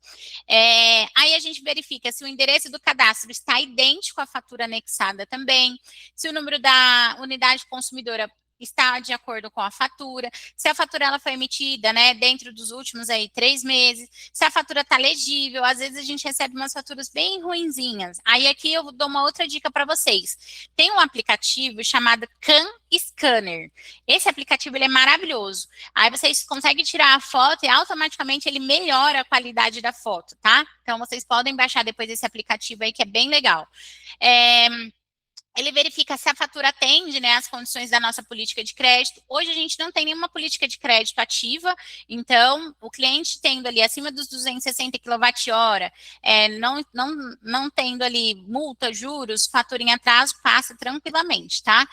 Speaker 2: Aí a gente verifica se o endereço do cadastro está idêntico à fatura anexada também, se o número da unidade consumidora está de acordo com a fatura, se a fatura ela foi emitida, né, dentro dos últimos aí 3 meses, se a fatura está legível. Às vezes a gente recebe umas faturas bem ruinzinhas. Aí aqui eu dou uma outra dica para vocês. Tem um aplicativo chamado Can Scanner. Esse aplicativo ele é maravilhoso. Aí vocês conseguem tirar a foto e automaticamente ele melhora a qualidade da foto, tá? Então vocês podem baixar depois esse aplicativo aí que é bem legal. Ele verifica se a fatura atende, né, as condições da nossa política de crédito. Hoje a gente não tem nenhuma política de crédito ativa, então o cliente tendo ali acima dos 260 kWh, não tendo ali multa, juros, fatura em atraso, passa tranquilamente, tá?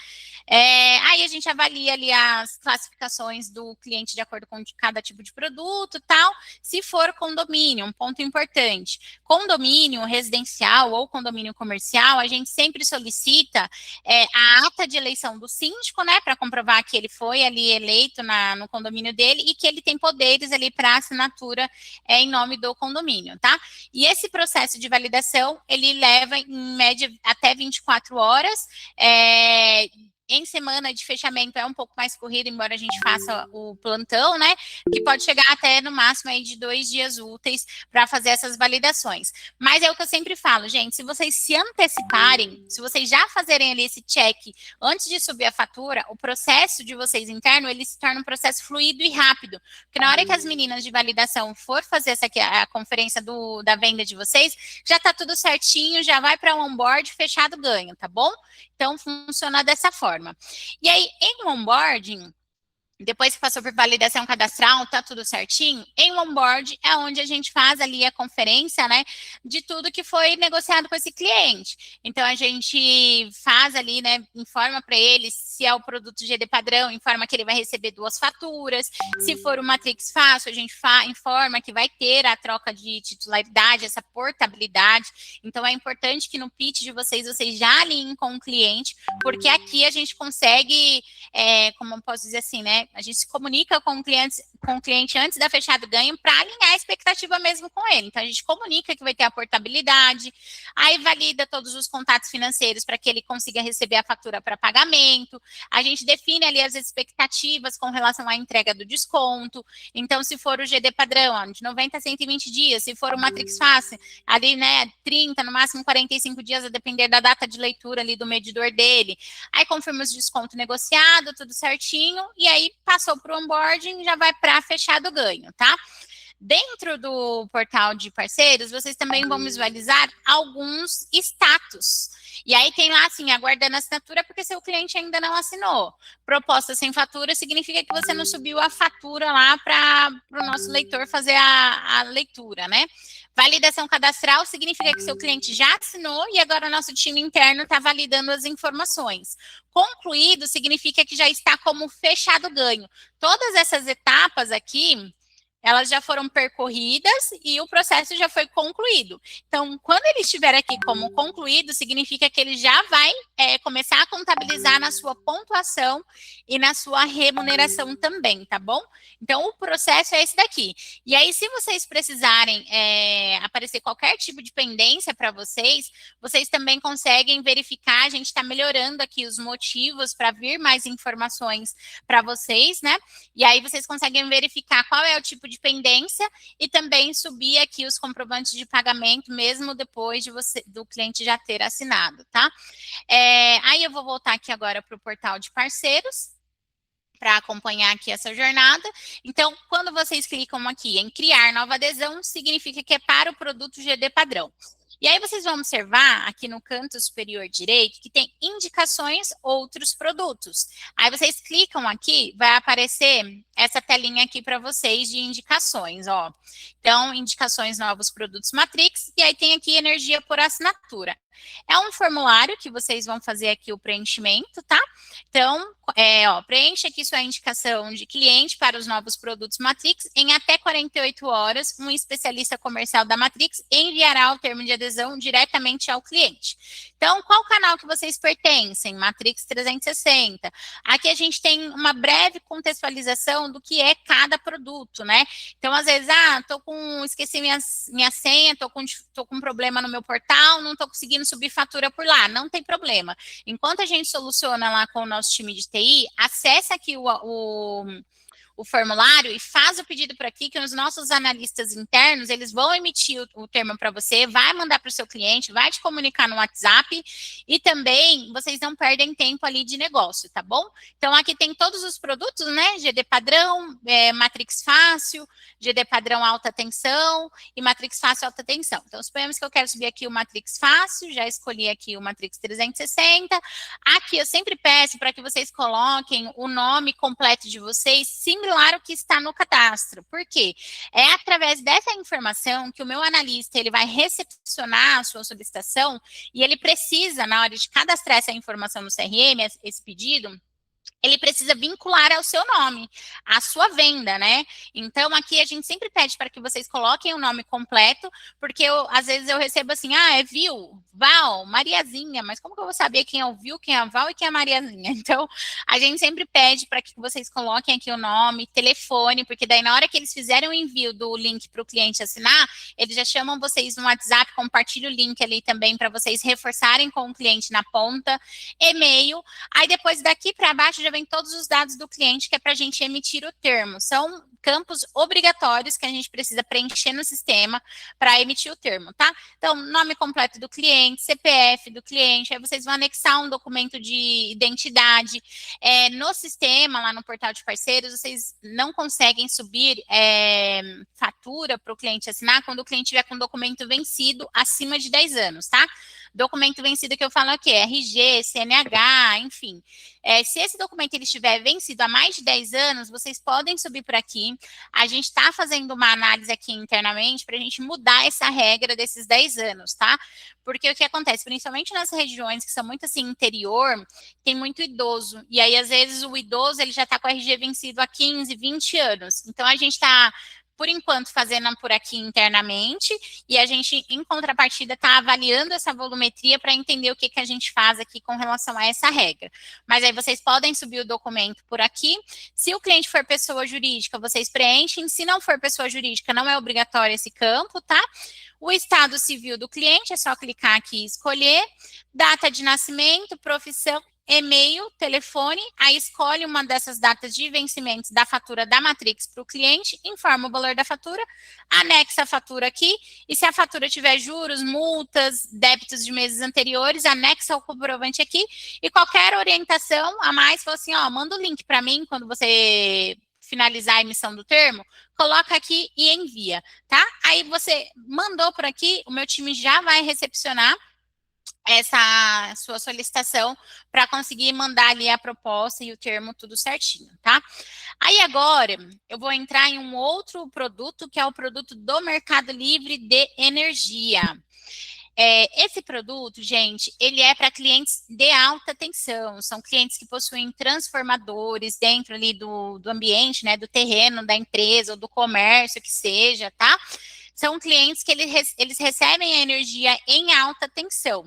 Speaker 2: Aí a gente avalia ali as classificações do cliente de acordo com cada tipo de produto e tal. Se for condomínio, um ponto importante, condomínio residencial ou condomínio comercial, a gente sempre solicita a ata de eleição do síndico, né, para comprovar que ele foi ali eleito no condomínio dele e que ele tem poderes ali para assinatura em nome do condomínio, tá? E esse processo de validação, ele leva em média até 24 horas, em semana de fechamento é um pouco mais corrido, embora a gente faça o plantão, né? Que pode chegar até no máximo aí de 2 dias úteis para fazer essas validações. Mas é o que eu sempre falo, gente, se vocês se anteciparem, se vocês já fazerem ali esse check antes de subir a fatura, o processo de vocês interno, ele se torna um processo fluido e rápido. Porque na hora que as meninas de validação for fazer essa aqui, a conferência da venda de vocês, já tá tudo certinho, já vai para o onboard, fechado, ganho, tá bom? Então, funciona dessa forma. E aí, em onboarding, depois que passou por validação cadastral, tá tudo certinho, em onboard é onde a gente faz ali a conferência, né, de tudo que foi negociado com esse cliente. Então, a gente faz ali, né, informa para ele se é o produto GD padrão, informa que ele vai receber 2 faturas. Se for o Matrix Fácil, a gente informa que vai ter a troca de titularidade, essa portabilidade. Então, é importante que no pitch de vocês já alinhem com o cliente, porque aqui a gente consegue, como eu posso dizer assim, né, a gente se comunica com o cliente antes da fechado ganho para alinhar a expectativa mesmo com ele. Então, a gente comunica que vai ter a portabilidade, aí valida todos os contatos financeiros para que ele consiga receber a fatura para pagamento. A gente define ali as expectativas com relação à entrega do desconto. Então, se for o GD padrão, de 90 a 120 dias, se for o Matrix Fácil, ali, né, 30, no máximo 45 dias, a depender da data de leitura ali do medidor dele. Aí confirma os desconto negociado, tudo certinho, e aí passou para o onboarding, já vai para fechado ganho, tá? Dentro do portal de parceiros, vocês também vão visualizar alguns status. E aí tem lá assim, aguardando assinatura, porque seu cliente ainda não assinou. Proposta sem fatura significa que você não subiu a fatura lá para o nosso leitor fazer a leitura, né? Validação cadastral significa que seu cliente já assinou e agora o nosso time interno está validando as informações. Concluído significa que já está como fechado ganho. Todas essas etapas aqui, elas já foram percorridas e o processo já foi concluído. Então, quando ele estiver aqui como concluído, significa que ele já vai começar a contabilizar na sua pontuação e na sua remuneração também, tá bom? Então, o processo é esse daqui. E aí, se vocês precisarem aparecer qualquer tipo de pendência para vocês também conseguem verificar, a gente está melhorando aqui os motivos para vir mais informações para vocês, né? E aí, vocês conseguem verificar qual é o tipo de pendência e também subir aqui os comprovantes de pagamento, mesmo depois do cliente já ter assinado, tá? Aí eu vou voltar aqui agora para o portal de parceiros, para acompanhar aqui essa jornada. Então, quando vocês clicam aqui em criar nova adesão, significa que é para o produto GD padrão. E aí vocês vão observar aqui no canto superior direito que tem indicações outros produtos. Aí vocês clicam aqui, vai aparecer essa telinha aqui para vocês de indicações, ó. Então, indicações novos produtos Matrix, e aí tem aqui energia por assinatura. É um formulário que vocês vão fazer aqui o preenchimento, tá? Então, preencha aqui sua indicação de cliente para os novos produtos Matrix. Em até 48 horas, um especialista comercial da Matrix enviará o termo de adesão diretamente ao cliente. Então, qual canal que vocês pertencem? Matrix 360. Aqui a gente tem uma breve contextualização do que é cada produto, né? Então, às vezes, esqueci minha senha, tô com um problema no meu portal, não tô conseguindo subir fatura por lá. Não tem problema. Enquanto a gente soluciona lá com o nosso time de TI, acessa aqui o formulário e faz o pedido por aqui, que os nossos analistas internos, eles vão emitir o termo para você, vai mandar para o seu cliente, vai te comunicar no WhatsApp e também vocês não perdem tempo ali de negócio, tá bom? Então, aqui tem todos os produtos, né? GD padrão, Matrix fácil, GD padrão alta tensão e Matrix fácil alta tensão. Então, suponhamos que eu quero subir aqui o Matrix fácil, já escolhi aqui o Matrix 360. Aqui eu sempre peço para que vocês coloquem o nome completo de vocês, similar ao que está no cadastro. Por quê? É através dessa informação que o meu analista ele vai recepcionar a sua solicitação e ele precisa, na hora de cadastrar essa informação no CRM, esse pedido, ele precisa vincular ao seu nome, à sua venda, né? Então, aqui a gente sempre pede para que vocês coloquem o nome completo, porque às vezes eu recebo assim, é Vil, Val, Mariazinha, mas como que eu vou saber quem é o Vil, quem é a Val e quem é a Mariazinha? Então, a gente sempre pede para que vocês coloquem aqui o nome, telefone, porque daí na hora que eles fizerem o envio do link para o cliente assinar, eles já chamam vocês no WhatsApp, compartilha o link ali também para vocês reforçarem com o cliente na ponta, e-mail, aí depois daqui para baixo já vem todos os dados do cliente que é para a gente emitir o termo. São campos obrigatórios que a gente precisa preencher no sistema para emitir o termo, tá? Então, nome completo do cliente, CPF do cliente, aí vocês vão anexar um documento de identidade. No sistema, lá no portal de parceiros, vocês não conseguem subir fatura para o cliente assinar quando o cliente tiver com documento vencido acima de 10 anos, tá? Documento vencido que eu falo aqui é RG, CNH, enfim. Se esse documento ele estiver vencido há mais de 10 anos, vocês podem subir por aqui. A gente está fazendo uma análise aqui internamente para a gente mudar essa regra desses 10 anos, tá? Porque o que acontece, principalmente nas regiões que são muito assim, interior, tem muito idoso. E aí, às vezes, o idoso ele já está com o RG vencido há 15, 20 anos. Então, a gente está por enquanto, fazendo por aqui internamente, e a gente, em contrapartida, está avaliando essa volumetria para entender o que a gente faz aqui com relação a essa regra. Mas aí vocês podem subir o documento por aqui. Se o cliente for pessoa jurídica, vocês preenchem. Se não for pessoa jurídica, não é obrigatório esse campo, tá? O estado civil do cliente, é só clicar aqui e escolher. Data de nascimento, profissão, e-mail, telefone, aí escolhe uma dessas datas de vencimento da fatura da Matrix para o cliente, informa o valor da fatura, anexa a fatura aqui, e se a fatura tiver juros, multas, débitos de meses anteriores, anexa o comprovante aqui, e qualquer orientação a mais, fala assim, manda o link para mim quando você finalizar a emissão do termo, coloca aqui e envia, tá? Aí você mandou por aqui, o meu time já vai recepcionar essa sua solicitação para conseguir mandar ali a proposta e o termo tudo certinho, tá? Aí agora eu vou entrar em um outro produto que é o produto do Mercado Livre de energia. Esse produto, gente, ele é para clientes de alta tensão, são clientes que possuem transformadores dentro ali do ambiente, né, do terreno da empresa ou do comércio que seja, tá? São clientes que eles recebem a energia em alta tensão.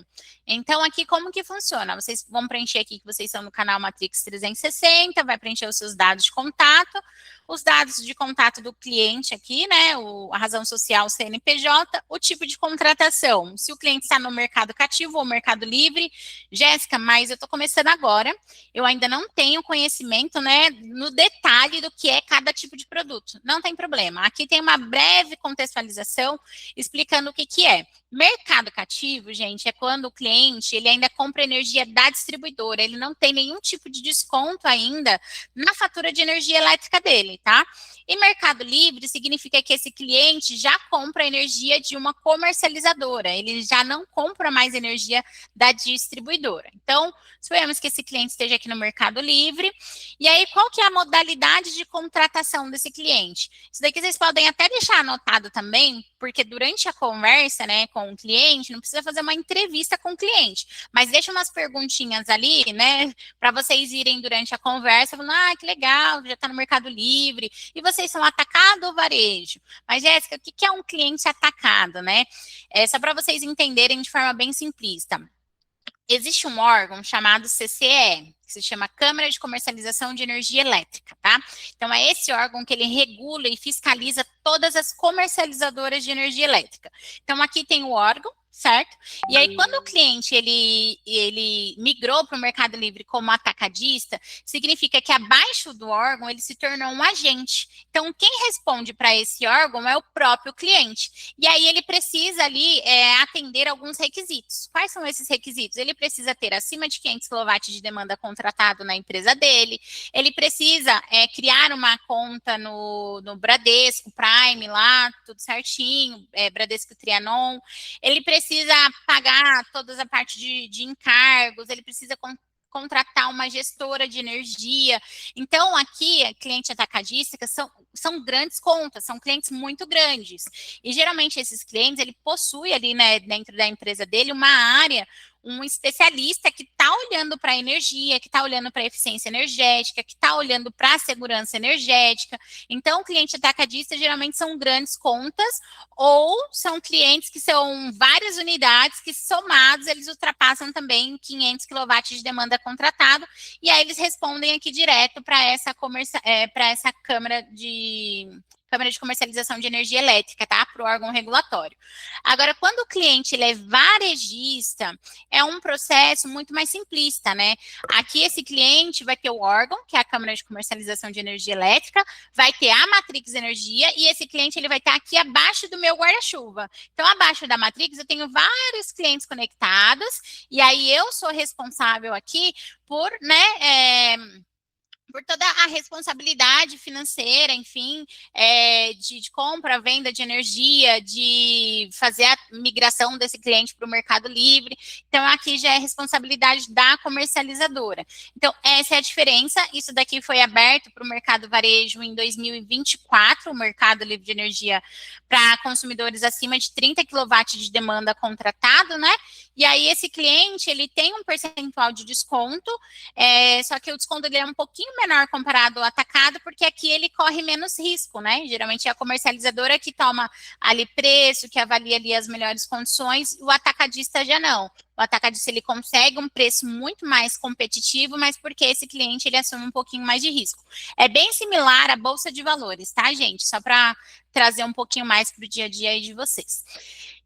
Speaker 2: Então, aqui, como que funciona? Vocês vão preencher aqui que vocês são no canal Matrix 360, vai preencher os seus dados de contato, os dados de contato do cliente aqui, né, a razão social, CNPJ, o tipo de contratação, se o cliente está no mercado cativo ou mercado livre. Jéssica, mas eu estou começando agora, eu ainda não tenho conhecimento, né, no detalhe do que é cada tipo de produto. Não tem problema, aqui tem uma breve contextualização explicando o que é. Mercado cativo, gente, é quando o cliente, ele ainda compra energia da distribuidora, ele não tem nenhum tipo de desconto ainda na fatura de energia elétrica dele. dele, tá? E Mercado Livre significa que esse cliente já compra energia de uma comercializadora, ele já não compra mais energia da distribuidora. Então, suponhamos que esse cliente esteja aqui no Mercado Livre, e aí qual que é a modalidade de contratação desse cliente? Isso daqui vocês podem até deixar anotado também, porque durante a conversa, né, com o cliente, não precisa fazer uma entrevista com o cliente, mas deixa umas perguntinhas ali, né, para vocês irem durante a conversa, falando, que legal, já está no Mercado Livre, e vocês são atacado ou varejo? Mas, Jéssica, o que é um cliente atacado, né? É só para vocês entenderem de forma bem simplista. Existe um órgão chamado CCE, que se chama Câmara de Comercialização de Energia Elétrica, tá? Então, é esse órgão que ele regula e fiscaliza todas as comercializadoras de energia elétrica. Então, aqui tem o órgão, certo? E aí, quando o cliente ele migrou para o Mercado Livre como atacadista, significa que abaixo do órgão ele se tornou um agente. Então, quem responde para esse órgão é o próprio cliente. E aí, ele precisa ali atender alguns requisitos. Quais são esses requisitos? Ele precisa ter acima de 500 kW de demanda contratado na empresa dele, ele precisa criar uma conta no Bradesco Prime lá, tudo certinho, Bradesco Trianon, ele precisa pagar toda a parte de encargos, ele precisa contratar uma gestora de energia. Então, aqui, cliente atacadista são grandes contas, são clientes muito grandes. E, geralmente, esses clientes, ele possui ali, né, dentro da empresa dele, uma área, um especialista que está olhando para a energia, que está olhando para a eficiência energética, que está olhando para a segurança energética. Então, o cliente atacadista geralmente são grandes contas ou são clientes que são várias unidades que, somados, eles ultrapassam também 500 kW de demanda contratado, e aí eles respondem aqui direto para essa Câmara de Comercialização de Energia Elétrica, tá? Para o órgão regulatório. Agora, quando o cliente ele é varejista, é um processo muito mais simplista, né? Aqui esse cliente vai ter o órgão, que é a Câmara de Comercialização de Energia Elétrica, vai ter a Matrix Energia, e esse cliente ele vai estar aqui abaixo do meu guarda-chuva. Então, abaixo da Matrix, eu tenho vários clientes conectados, e aí eu sou responsável aqui por, né, por toda a responsabilidade financeira, enfim, de compra, venda de energia, de fazer a migração desse cliente para o Mercado Livre. Então, aqui já é responsabilidade da comercializadora. Então, essa é a diferença. Isso daqui foi aberto para o mercado varejo em 2024, o Mercado Livre de Energia para consumidores acima de 30 kW de demanda contratado, né? E aí, esse cliente, ele tem um percentual de desconto, só que o desconto dele é um pouquinho menor comparado ao atacado, porque aqui ele corre menos risco, né? Geralmente é a comercializadora que toma ali preço, que avalia ali as melhores condições, o atacadista já não. O atacadista, ele consegue um preço muito mais competitivo, mas porque esse cliente, ele assume um pouquinho mais de risco. É bem similar à Bolsa de Valores, tá, gente? Só para trazer um pouquinho mais para o dia a dia aí de vocês.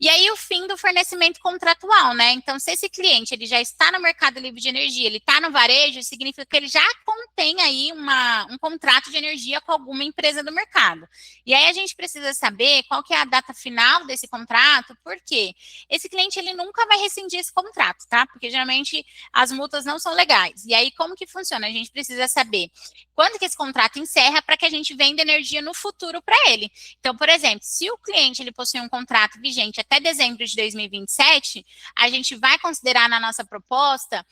Speaker 2: E aí, o fim do fornecimento contratual, né? Então, se esse cliente, ele já está no Mercado Livre de Energia, ele está no varejo, significa que ele já contém aí um contrato de energia com alguma empresa do mercado. E aí, a gente precisa saber qual que é a data final desse contrato, porque esse cliente, ele nunca vai rescindir esse contrato, tá? Porque, geralmente, as multas não são legais. E aí, como que funciona? A gente precisa saber quando que esse contrato encerra para que a gente venda energia no futuro para ele. Então, por exemplo, se o cliente ele possui um contrato vigente até dezembro de 2027, a gente vai considerar na nossa proposta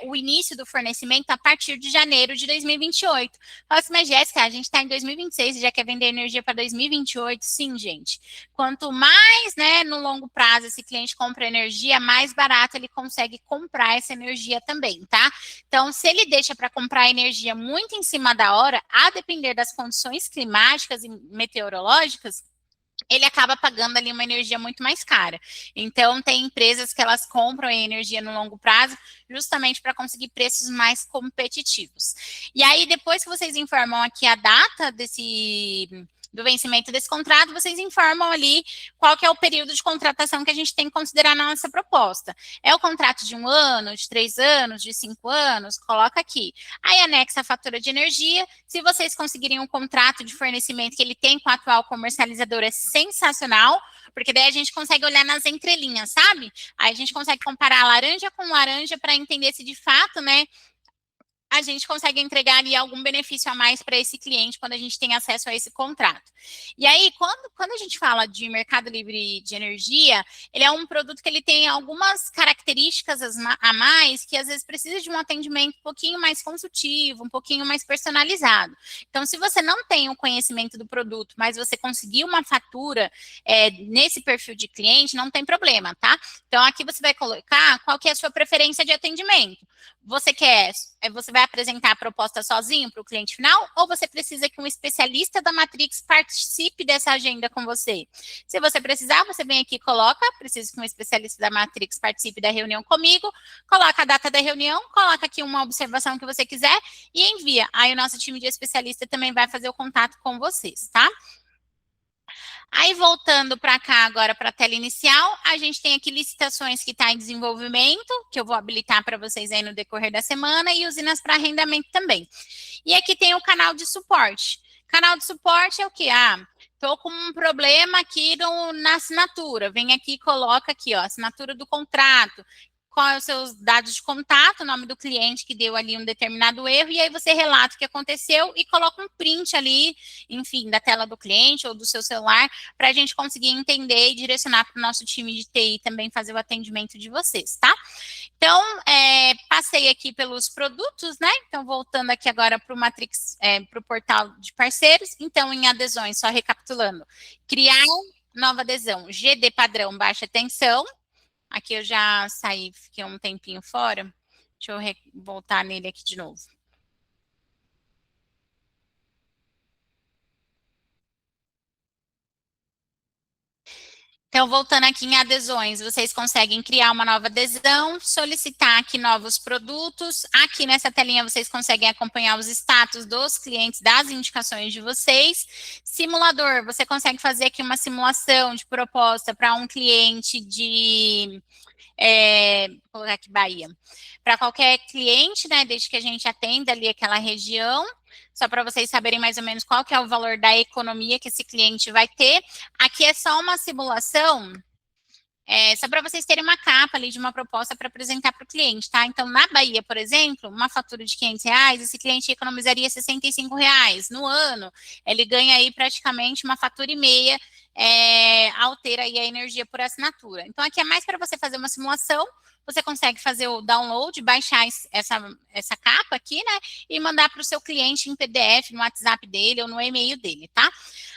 Speaker 2: o início do fornecimento a partir de janeiro de 2028. Fala assim, mas Jéssica, a gente está em 2026 e já quer vender energia para 2028? Sim, gente. Quanto mais, né, no longo prazo esse cliente compra energia, mais barato ele consegue comprar essa energia também, tá? Então, se ele deixa para comprar energia muito em cima da hora, a depender das condições climáticas e meteorológicas, ele acaba pagando ali uma energia muito mais cara. Então, tem empresas que elas compram a energia no longo prazo justamente para conseguir preços mais competitivos. E aí, depois que vocês informam aqui a data do vencimento desse contrato, vocês informam ali qual que é o período de contratação que a gente tem que considerar na nossa proposta. É o contrato de 1 ano, de 3 anos, de 5 anos? Coloca aqui. Aí anexa a fatura de energia. Se vocês conseguirem um contrato de fornecimento que ele tem com a atual comercializadora, é sensacional, porque daí a gente consegue olhar nas entrelinhas, sabe? Aí a gente consegue comparar laranja com laranja para entender se de fato, né, a gente consegue entregar ali algum benefício a mais para esse cliente quando a gente tem acesso a esse contrato. E aí, quando a gente fala de Mercado Livre de energia, ele é um produto que ele tem algumas características a mais que às vezes precisa de um atendimento um pouquinho mais consultivo, um pouquinho mais personalizado. Então, se você não tem o conhecimento do produto, mas você conseguir uma fatura nesse perfil de cliente, não tem problema, tá? Então, aqui você vai colocar qual que é a sua preferência de atendimento. Você vai apresentar a proposta sozinho para o cliente final ou você precisa que um especialista da Matrix participe dessa agenda com você? Se você precisar, você vem aqui e coloca, preciso que um especialista da Matrix participe da reunião comigo, coloca a data da reunião, coloca aqui uma observação que você quiser e envia. Aí o nosso time de especialista também vai fazer o contato com vocês, tá? Aí, voltando para cá agora para a tela inicial, a gente tem aqui licitações que está em desenvolvimento, que eu vou habilitar para vocês aí no decorrer da semana, e usinas para arrendamento também. E aqui tem o canal de suporte. Canal de suporte é o quê? Estou com um problema aqui na assinatura. Vem aqui e coloca aqui, ó, assinatura do contrato. Qual é os seus dados de contato, o nome do cliente que deu ali um determinado erro, e aí você relata o que aconteceu e coloca um print ali, enfim, da tela do cliente ou do seu celular, para a gente conseguir entender e direcionar para o nosso time de TI também fazer o atendimento de vocês, tá? Então, passei aqui pelos produtos, né? Então, voltando aqui agora para o Matrix, para o portal de parceiros. Então, em adesões, só recapitulando, criar nova adesão, GD padrão baixa tensão. Aqui eu já saí, fiquei um tempinho fora. Deixa eu voltar nele aqui de novo. Então, voltando aqui em adesões, vocês conseguem criar uma nova adesão, solicitar aqui novos produtos. Aqui nessa telinha vocês conseguem acompanhar os status dos clientes, das indicações de vocês. Simulador, você consegue fazer aqui uma simulação de proposta para um cliente de... vou colocar aqui Bahia. Para qualquer cliente, né, desde que a gente atenda ali aquela região, só para vocês saberem mais ou menos qual que é o valor da economia que esse cliente vai ter. Aqui é só uma simulação, só para vocês terem uma capa ali de uma proposta para apresentar para o cliente, tá? Então, na Bahia, por exemplo, uma fatura de R$500, esse cliente economizaria R$65 no ano. Ele ganha aí praticamente uma fatura e meia ao ter aí a energia por assinatura. Então, aqui é mais para você fazer uma simulação. Você consegue fazer o download, baixar essa capa aqui, né? E mandar para o seu cliente em PDF, no WhatsApp dele ou no e-mail dele, tá?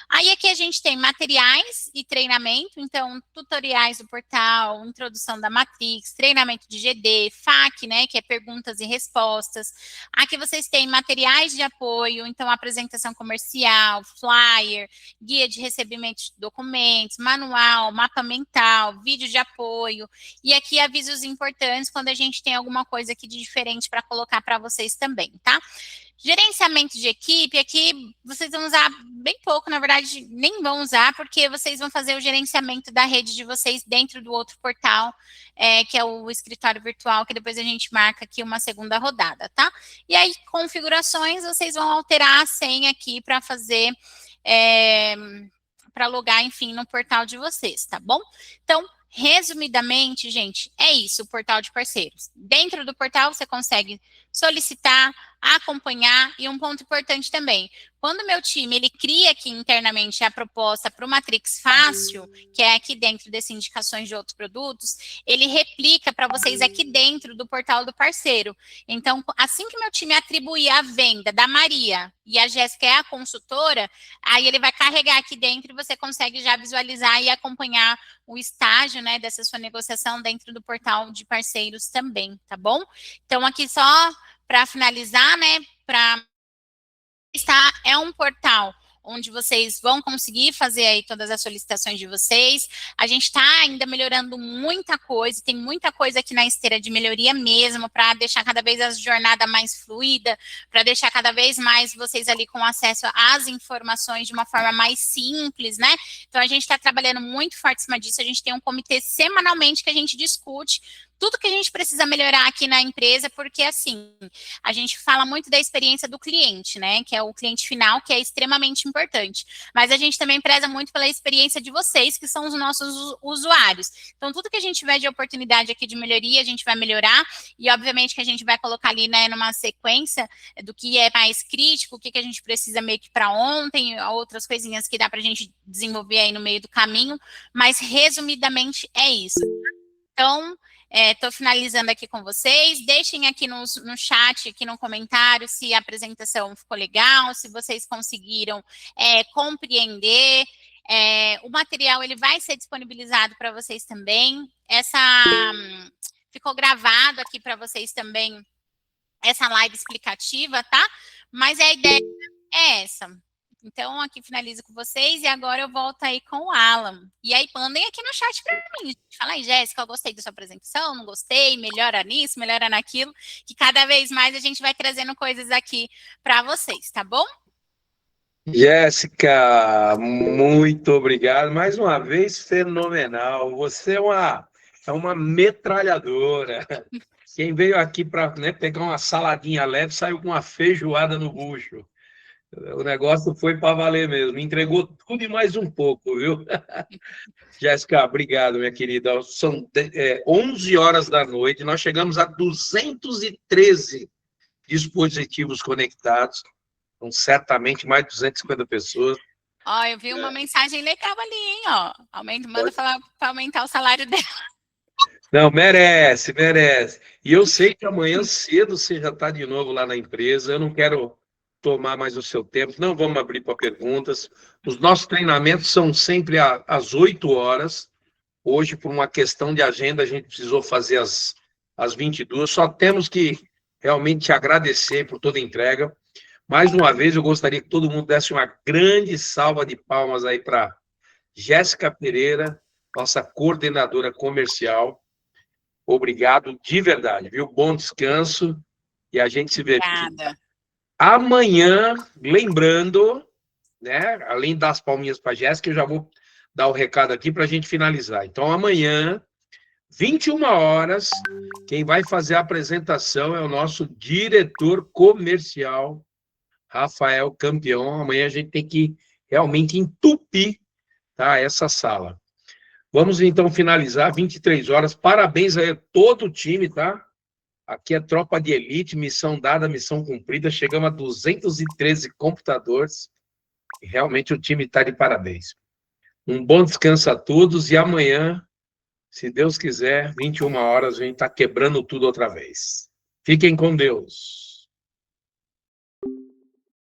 Speaker 2: Aí aqui a gente tem materiais e treinamento, então tutoriais do portal, introdução da Matrix, treinamento de GD, FAQ, né, que é perguntas e respostas. Aqui vocês têm materiais de apoio, então apresentação comercial, flyer, guia de recebimento de documentos, manual, mapa mental, vídeo de apoio, e aqui avisos importantes quando a gente tem alguma coisa aqui de diferente para colocar para vocês também, tá? Gerenciamento de equipe, aqui vocês vão usar bem pouco, na verdade, nem vão usar, porque vocês vão fazer o gerenciamento da rede de vocês dentro do outro portal, que é o escritório virtual, que depois a gente marca aqui uma segunda rodada, tá? E aí, configurações, vocês vão alterar a senha aqui para fazer, para logar, enfim, no portal de vocês, tá bom? Então, resumidamente, gente, é isso, o portal de parceiros. Dentro do portal, você consegue solicitar, acompanhar, e um ponto importante também, quando o meu time, ele cria aqui internamente a proposta para o Matrix Fácil, que é aqui dentro dessas indicações de outros produtos, ele replica para vocês aqui dentro do portal do parceiro. Então, assim que meu time atribuir a venda da Maria e a Jéssica é a consultora, aí ele vai carregar aqui dentro e você consegue já visualizar e acompanhar o estágio, né, dessa sua negociação dentro do portal de parceiros também, tá bom? Então, aqui só para finalizar, né, é um portal onde vocês vão conseguir fazer aí todas as solicitações de vocês. A gente está ainda melhorando muita coisa, tem muita coisa aqui na esteira de melhoria mesmo, para deixar cada vez a jornada mais fluida, para deixar cada vez mais vocês ali com acesso às informações de uma forma mais simples, né? Então, a gente está trabalhando muito forte em cima disso, a gente tem um comitê semanalmente que a gente discute tudo que a gente precisa melhorar aqui na empresa, porque, assim, a gente fala muito da experiência do cliente, né, que é o cliente final, que é extremamente importante. Mas a gente também preza muito pela experiência de vocês, que são os nossos usuários. Então, tudo que a gente tiver de oportunidade aqui de melhoria, a gente vai melhorar, e obviamente que a gente vai colocar ali, né, numa sequência do que é mais crítico, o que a gente precisa meio que para ontem, outras coisinhas que dá para a gente desenvolver aí no meio do caminho, mas resumidamente é isso. Então, estou finalizando aqui com vocês. Deixem aqui no chat, aqui no comentário, se a apresentação ficou legal, se vocês conseguiram compreender. O material ele vai ser disponibilizado para vocês também. Ficou gravado aqui para vocês também essa live explicativa, tá? Mas a ideia é essa. Então, aqui finalizo com vocês e agora eu volto aí com o Alan. E aí, mandem aqui no chat para mim. Fala aí, Jéssica, eu gostei da sua apresentação, não gostei, melhora nisso, melhora naquilo, que cada vez mais a gente vai trazendo coisas aqui para vocês, tá bom?
Speaker 1: Jéssica, muito obrigado. Mais uma vez, fenomenal. Você é uma metralhadora. Quem veio aqui para pegar uma saladinha leve, saiu com uma feijoada no bucho. O negócio foi para valer mesmo. Entregou tudo e mais um pouco, viu? Jéssica, obrigado, minha querida. São 11 horas da noite. Nós chegamos a 213 dispositivos conectados. Então, certamente mais de 250 pessoas.
Speaker 2: Ó, eu vi uma mensagem legal ali, hein? Ó, manda falar para aumentar o salário dela.
Speaker 1: Não, merece, merece. E eu sei que amanhã cedo você já está de novo lá na empresa. Eu não quero tomar mais o seu tempo. Não vamos abrir para perguntas. Os nossos treinamentos são sempre às 8 horas. Hoje, por uma questão de agenda, a gente precisou fazer às 22. Só temos que realmente te agradecer por toda a entrega. Mais uma vez, eu gostaria que todo mundo desse uma grande salva de palmas aí para Jéssica Pereira, nossa coordenadora comercial. Obrigado de verdade, viu? Bom descanso e a gente se vê amanhã, lembrando, né? Além das palminhas para a Jéssica, eu já vou dar o recado aqui para a gente finalizar. Então, amanhã, 21 horas, quem vai fazer a apresentação é o nosso diretor comercial, Rafael Campeão. Amanhã a gente tem que realmente entupir, tá, essa sala. Vamos, então, finalizar, 23 horas. Parabéns a todo o time, tá? Aqui é tropa de elite, missão dada, missão cumprida. Chegamos a 213 computadores. E realmente o time está de parabéns. Um bom descanso a todos e amanhã, se Deus quiser, 21 horas, a gente está quebrando tudo outra vez. Fiquem com Deus.